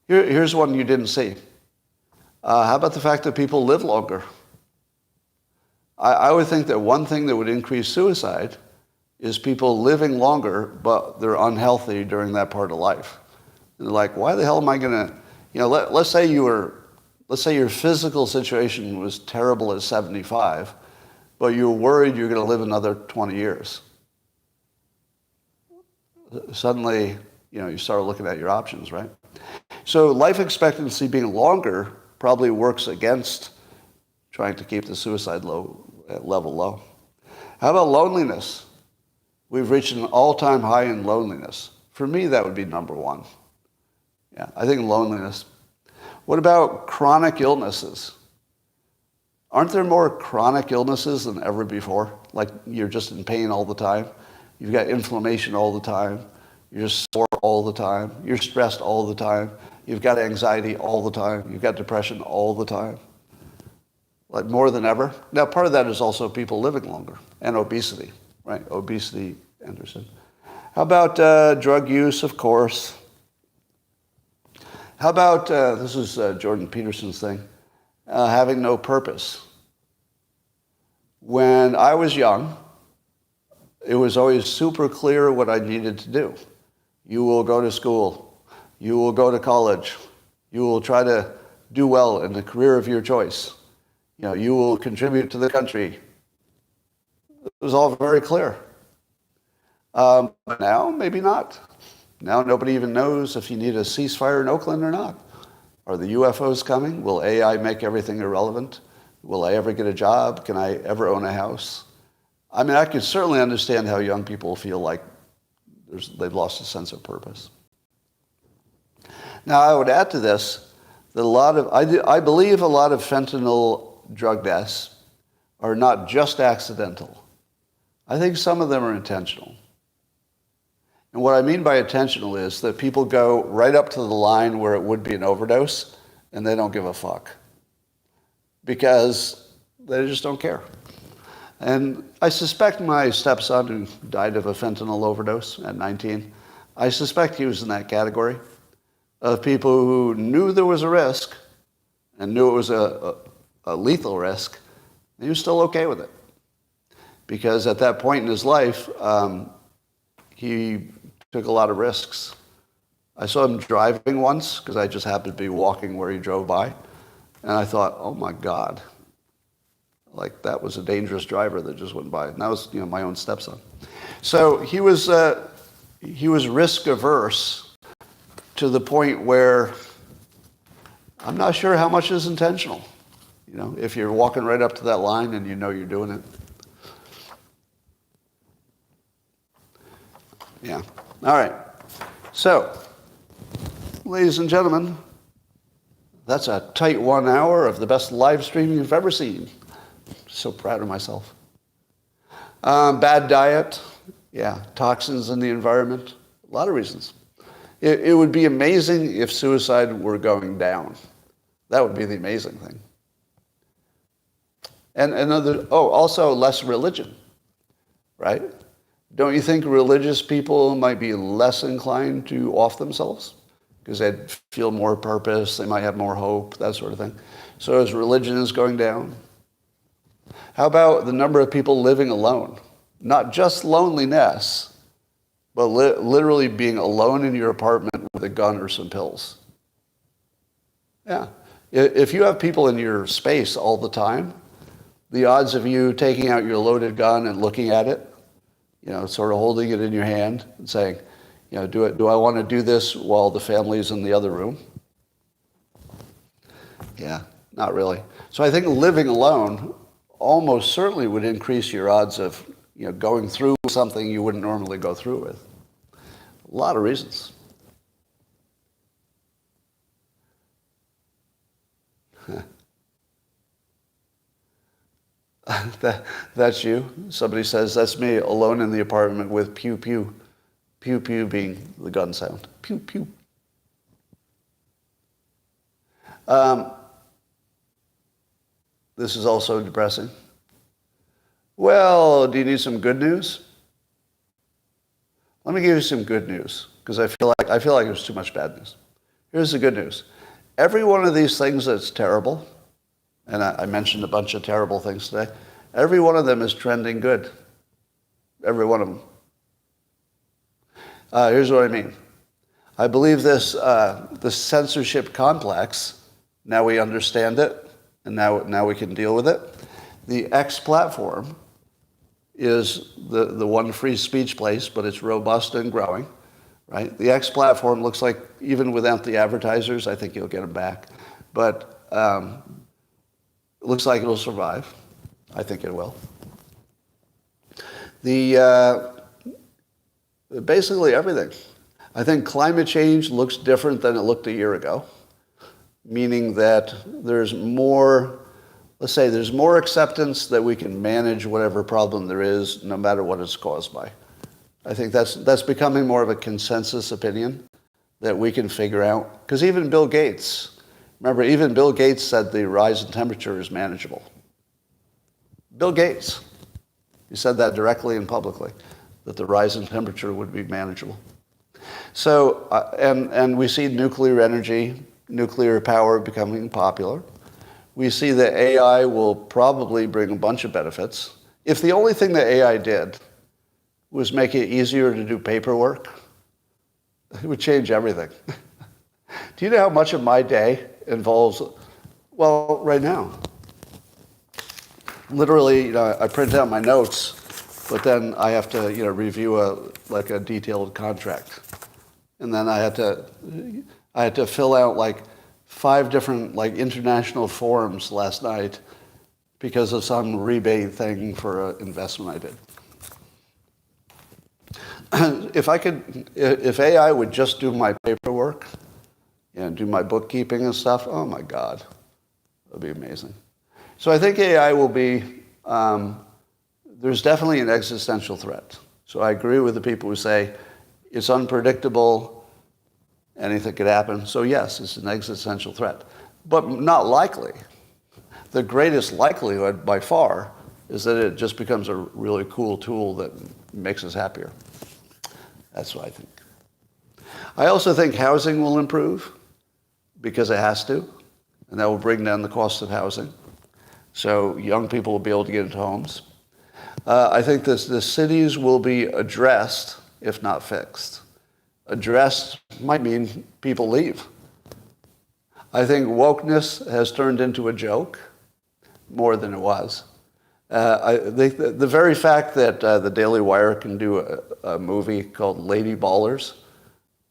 here's one you didn't see. How about the fact that people live longer? I would think that one thing that would increase suicide is people living longer, but they're unhealthy during that part of life. And they're like, why the hell am I going to, let's say your physical situation was terrible at 75, but you're worried you're going to live another 20 years. Suddenly, you start looking at your options, right? So life expectancy being longer probably works against trying to keep the suicide level low. How about loneliness? We've reached an all-time high in loneliness. For me, that would be number one. Yeah, I think loneliness. What about chronic illnesses? Aren't there more chronic illnesses than ever before? Like you're just in pain all the time. You've got inflammation all the time. You're just sore all the time. You're stressed all the time. You've got anxiety all the time. You've got depression all the time. Like more than ever. Now, part of that is also people living longer and obesity, right? Obesity, Anderson. How about drug use, of course? How about, this is Jordan Peterson's thing, having no purpose. When I was young, it was always super clear what I needed to do. You will go to school. You will go to college. You will try to do well in the career of your choice. You will contribute to the country. It was all very clear. But now, maybe not. Now nobody even knows if you need a ceasefire in Oakland or not. Are the UFOs coming? Will AI make everything irrelevant? Will I ever get a job? Can I ever own a house? I mean, I could certainly understand how young people feel like they've lost a sense of purpose. Now, I would add to this that I believe a lot of fentanyl drug deaths are not just accidental. I think some of them are intentional. And what I mean by intentional is that people go right up to the line where it would be an overdose, and they don't give a fuck. Because they just don't care. And I suspect my stepson, who died of a fentanyl overdose at 19, I suspect he was in that category of people who knew there was a risk and knew it was a lethal risk, and he was still okay with it. Because at that point in his life, he took a lot of risks. I saw him driving once, because I just happened to be walking where he drove by, and I thought, oh my God, like that was a dangerous driver that just went by. And that was, my own stepson. So he was risk averse to the point where I'm not sure how much is intentional. If you're walking right up to that line and you know you're doing it. Yeah. All right. So, ladies and gentlemen, that's a tight 1 hour of the best live stream you've ever seen. So proud of myself. Bad diet. Yeah. Toxins in the environment. A lot of reasons. It would be amazing if suicide were going down. That would be the amazing thing. And also less religion, right? Don't you think religious people might be less inclined to off themselves? Because they'd feel more purpose, they might have more hope, that sort of thing. So as religion is going down, how about the number of people living alone? Not just loneliness, but literally being alone in your apartment with a gun or some pills. Yeah. If you have people in your space all the time, the odds of you taking out your loaded gun and looking at it, sort of holding it in your hand and saying, do I want to do this while the family's in the other room? Yeah, not really. So I think living alone almost certainly would increase your odds of going through something you wouldn't normally go through with. A lot of reasons. That's you. Somebody says, that's me alone in the apartment with pew pew. Pew pew being the gun sound. Pew pew. This is also depressing. Well, do you need some good news? Let me give you some good news, because I feel like there's too much bad news. Here's the good news. Every one of these things that's terrible, and I mentioned a bunch of terrible things today, every one of them is trending good. Every one of them. Here's what I mean. I believe this censorship complex, now we understand it, and now we can deal with it. The X platform is the one free speech place, but it's robust and growing, right? The X platform looks like, even without the advertisers, I think you'll get them back. But it looks like it'll survive. I think it will. Basically everything. I think climate change looks different than it looked a year ago, meaning that there's more, let's say there's more acceptance that we can manage whatever problem there is, no matter what it's caused by. I think that's becoming more of a consensus opinion that we can figure out. Because even Bill Gates, remember, even Bill Gates said the rise in temperature is manageable. Bill Gates, he said that directly and publicly, that the rise in temperature would be manageable. So, and we see nuclear energy, nuclear power becoming popular. We see that AI will probably bring a bunch of benefits. If the only thing that AI did was make it easier to do paperwork, it would change everything. Do you know how much of my day involves, well, right now? Literally, I print out my notes, but then I have to, review a detailed contract. And then I had to fill out like 5 different international forums last night because of some rebate thing for an investment I did. If AI would just do my paperwork and do my bookkeeping and stuff, oh my God, that would be amazing. So I think AI will be, there's definitely an existential threat. So I agree with the people who say it's unpredictable, anything could happen. So yes, it's an existential threat, but not likely. The greatest likelihood by far is that it just becomes a really cool tool that makes us happier. That's what I think. I also think housing will improve because it has to, and that will bring down the cost of housing. So young people will be able to get into homes. I think the cities will be addressed, if not fixed. Addressed might mean people leave. I think wokeness has turned into a joke more than it was. The very fact that the Daily Wire can do a movie called Lady Ballers,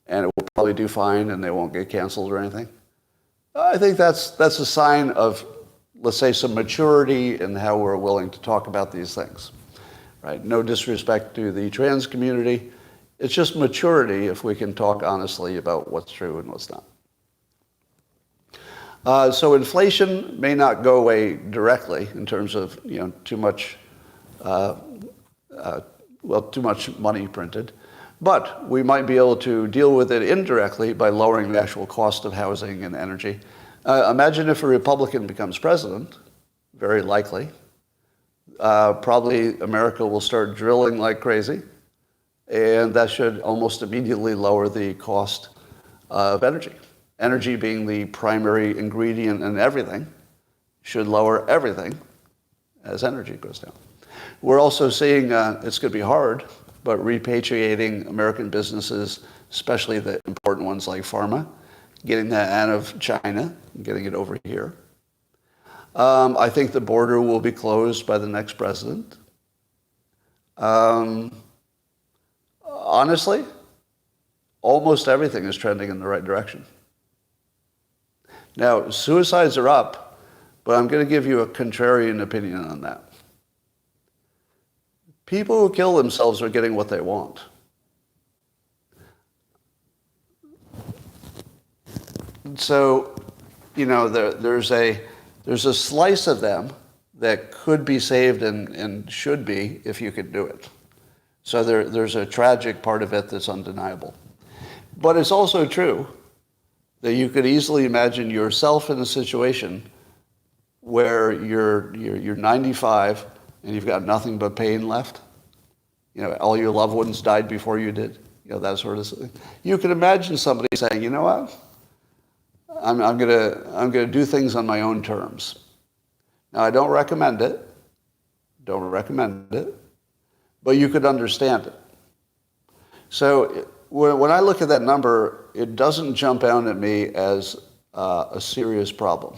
and it will probably do fine and they won't get canceled or anything, I think that's a sign of, let's say, some maturity in how we're willing to talk about these things. Right? No disrespect to the trans community. It's just maturity if we can talk honestly about what's true and what's not. So inflation may not go away directly in terms of too much money printed, but we might be able to deal with it indirectly by lowering the actual cost of housing and energy. Imagine if a Republican becomes president, very likely. Probably America will start drilling like crazy, and that should almost immediately lower the cost of energy. Energy being the primary ingredient in everything should lower everything as energy goes down. We're also seeing, it's going to be hard, but repatriating American businesses, especially the important ones like pharma, getting that out of China and getting it over here. I think the border will be closed by the next president. Honestly, almost everything is trending in the right direction. Now, suicides are up, but I'm going to give you a contrarian opinion on that. People who kill themselves are getting what they want. So, there's a slice of them that could be saved and should be if you could do it. So there's a tragic part of it that's undeniable. But it's also true that you could easily imagine yourself in a situation where you're 95 and you've got nothing but pain left. All your loved ones died before you did. That sort of thing. You can imagine somebody saying, you know what? I'm gonna do things on my own terms. Now, I don't recommend it, but you could understand it. So when I look at that number, it doesn't jump out at me as a serious problem.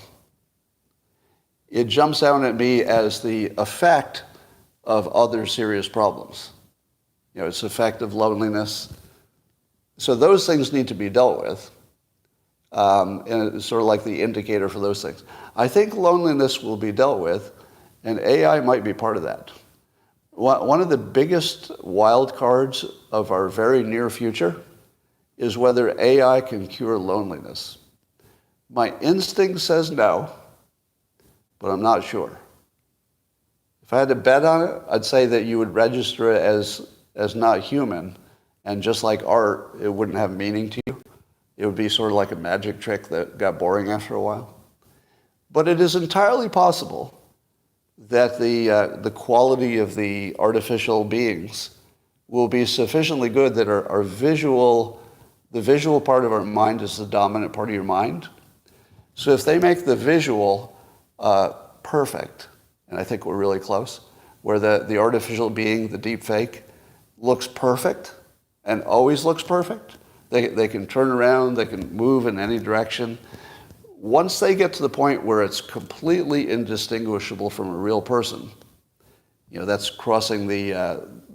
It jumps out at me as the effect of other serious problems. It's the effect of loneliness. So those things need to be dealt with. And it's sort of like the indicator for those things. I think loneliness will be dealt with, and AI might be part of that. One of the biggest wild cards of our very near future is whether AI can cure loneliness. My instinct says no, but I'm not sure. If I had to bet on it, I'd say that you would register it as not human, and just like art, it wouldn't have meaning to you. It would be sort of like a magic trick that got boring after a while. But it is entirely possible that the quality of the artificial beings will be sufficiently good that the visual part of our mind is the dominant part of your mind. So if they make the visual perfect, and I think we're really close, where the artificial being, the deepfake, looks perfect and always looks perfect, they can turn around, they can move in any direction. Once they get to the point where it's completely indistinguishable from a real person, that's crossing the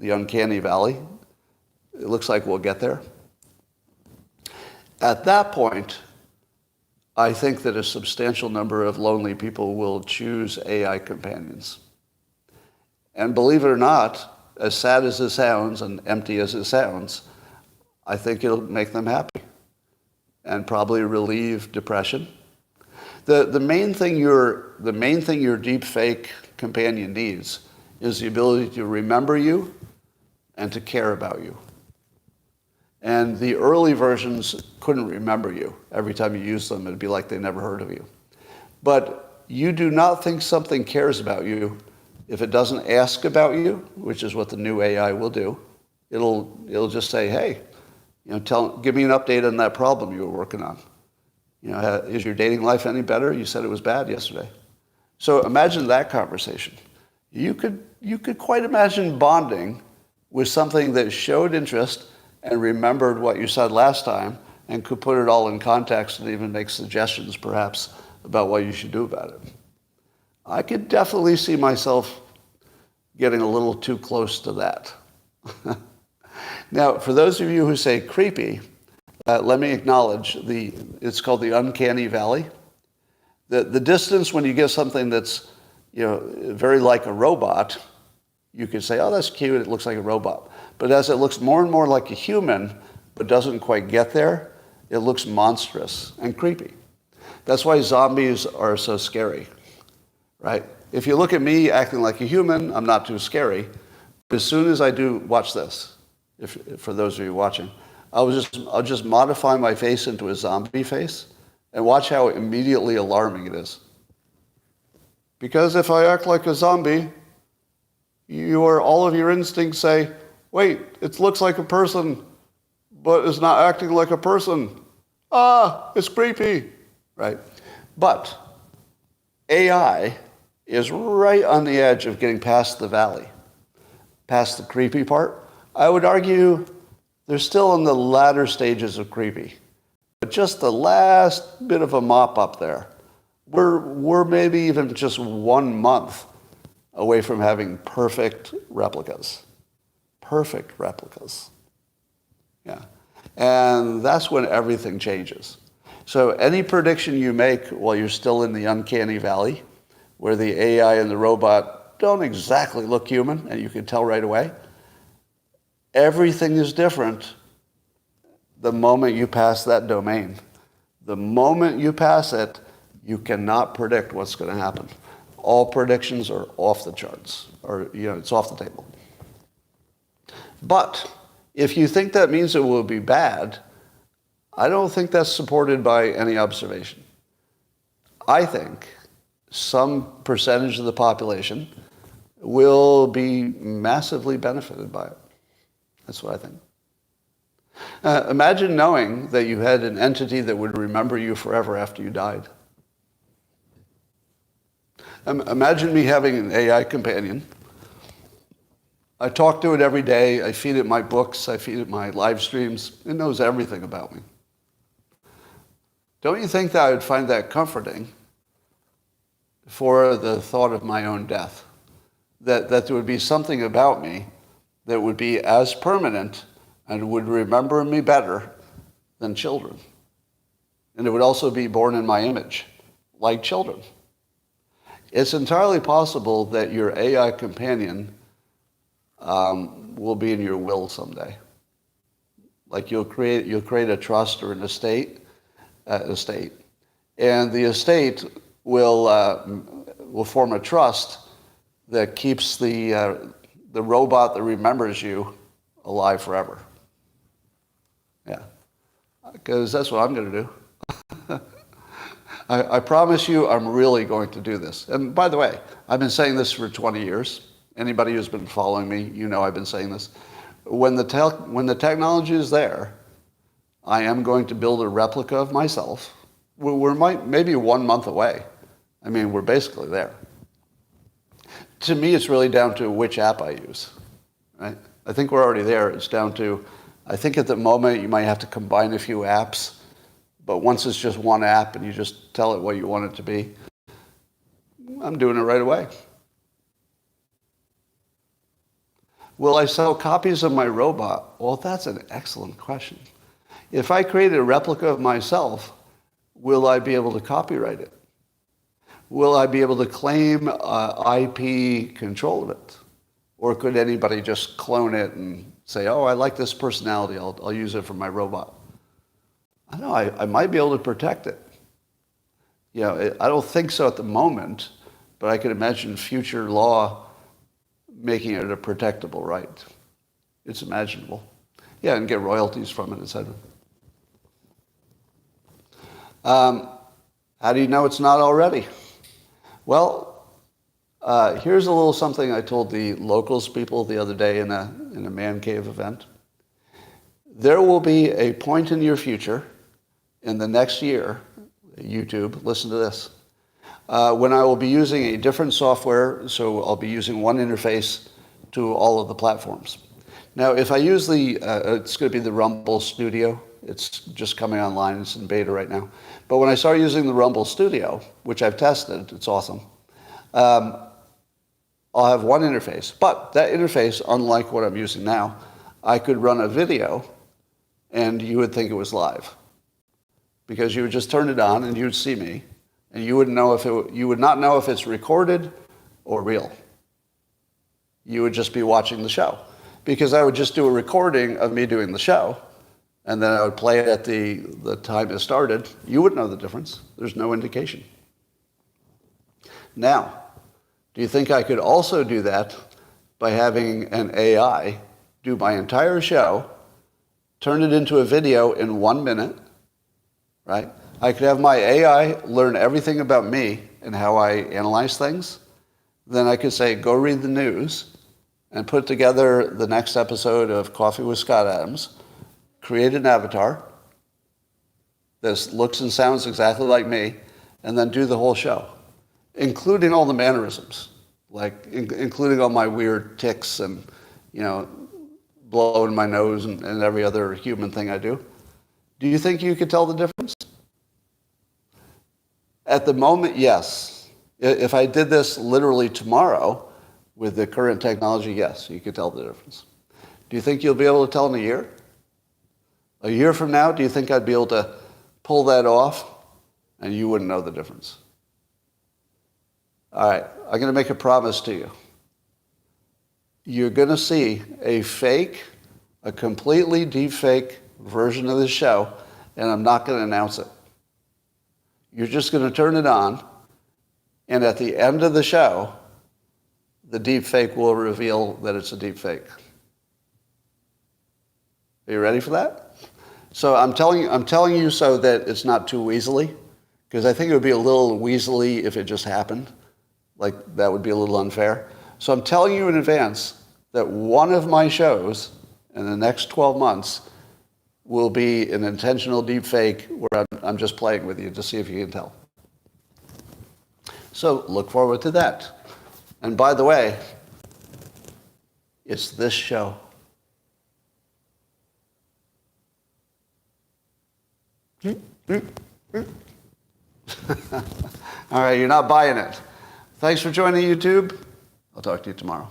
uncanny valley. It looks like we'll get there. At that point, I think that a substantial number of lonely people will choose AI companions. And believe it or not, as sad as it sounds and empty as it sounds, I think it'll make them happy and probably relieve depression. The main thing your deepfake companion needs is the ability to remember you and to care about you. And the early versions couldn't remember you. Every time you used them, it'd be like they never heard of you. But you do not think something cares about you if it doesn't ask about you, which is what the new AI will do. It'll just say, hey, give me an update on that problem you were working on. Is your dating life any better? You said it was bad yesterday. So imagine that conversation. You could quite imagine bonding with something that showed interest and remembered what you said last time and could put it all in context and even make suggestions, perhaps, about what you should do about it. I could definitely see myself getting a little too close to that. Now, for those of you who say creepy, let me acknowledge it's called the uncanny valley. The distance when you get something that's very like a robot, you could say, oh, that's cute, it looks like a robot. But as it looks more and more like a human, but doesn't quite get there, it looks monstrous and creepy. That's why zombies are so scary, right? If you look at me acting like a human, I'm not too scary. But as soon as I do, watch this, for those of you watching, I'll just modify my face into a zombie face and watch how immediately alarming it is. Because if I act like a zombie, all of your instincts say, wait, it looks like a person, but it's not acting like a person. It's creepy, right? But AI is right on the edge of getting past the valley, past the creepy part. I would argue they're still in the latter stages of creepy, but just the last bit of a mop up there. We're maybe even just 1 month away from having perfect replicas. Perfect replicas. Yeah. And that's when everything changes. So any prediction you make while you're still in the uncanny valley, where the AI and the robot don't exactly look human, and you can tell right away, everything is different the moment you pass that domain. The moment you pass it, you cannot predict what's going to happen. All predictions are off the charts, or it's off the table. But if you think that means it will be bad, I don't think that's supported by any observation. I think some percentage of the population will be massively benefited by it. That's what I think. Imagine knowing that you had an entity that would remember you forever after you died. Imagine me having an AI companion. I talk to it every day. I feed it my books. I feed it my live streams. It knows everything about me. Don't you think that I would find that comforting for the thought of my own death? That there would be something about me that would be as permanent and would remember me better than children. And it would also be born in my image, like children. It's entirely possible that your AI companion will be in your will someday. Like you'll create a trust or an estate, and the estate will form a trust that keeps the robot that remembers you alive forever. Yeah, because that's what I'm going to do. I promise you I'm really going to do this. And by the way, I've been saying this for 20 years. Anybody who's been following me, I've been saying this. When the technology is there, I am going to build a replica of myself. We're maybe 1 month away. I mean, we're basically there. To me, it's really down to which app I use, right? I think we're already there. It's down to, I think at the moment you might have to combine a few apps, but once it's just one app and you just tell it what you want it to be, I'm doing it right away. Will I sell copies of my robot? Well, that's an excellent question. If I created a replica of myself, will I be able to copyright it? Will I be able to claim IP control of it? Or could anybody just clone it and say, oh, I like this personality, I'll use it for my robot? I don't know, I might be able to protect it. You know, I don't think so at the moment, but I could imagine future law making it a protectable right. It's imaginable. Yeah, and get royalties from it, etc. How do you know it's not already? Well, here's a little something I told the locals people the other day in a man cave event. There will be a point in your future, in the next year, YouTube, listen to this, when I will be using a different software, so I'll be using one interface to all of the platforms. Now, if I use it's going to be the Rumble Studio. It's just coming online. It's in beta right now. But when I start using the Rumble Studio, which I've tested, it's awesome, I'll have one interface. But that interface, unlike what I'm using now, I could run a video and you would think it was live. Because you would just turn it on and you would see me, and you would not know if it's recorded or real. You would just be watching the show. Because I would just do a recording of me doing the show, and then I would play it at the time it started. You wouldn't know the difference. There's no indication. Now, do you think I could also do that by having an AI do my entire show, turn it into a video in 1 minute, right? I could have my AI learn everything about me and how I analyze things. Then I could say, go read the news and put together the next episode of Coffee with Scott Adams, create an avatar that looks and sounds exactly like me, and then do the whole show, including all the mannerisms, like including all my weird tics and, you know, blowing my nose and every other human thing I do. Do you think you could tell the difference? At the moment, yes. If I did this literally tomorrow with the current technology, yes, you could tell the difference. Do you think you'll be able to tell in a year? A year from now, do you think I'd be able to pull that off and you wouldn't know the difference? All right, I'm going to make a promise to you. You're going to see a completely deep fake version of the show, and I'm not going to announce it. You're just going to turn it on, and at the end of the show, the deep fake will reveal that it's a deep fake. Are you ready for that? So I'm telling you so that it's not too weaselly, because I think it would be a little weaselly if it just happened. Like, that would be a little unfair. So I'm telling you in advance that one of my shows in the next 12 months will be an intentional deep fake where I'm just playing with you to see if you can tell. So look forward to that. And by the way, it's this show. All right, you're not buying it. Thanks for joining YouTube. I'll talk to you tomorrow.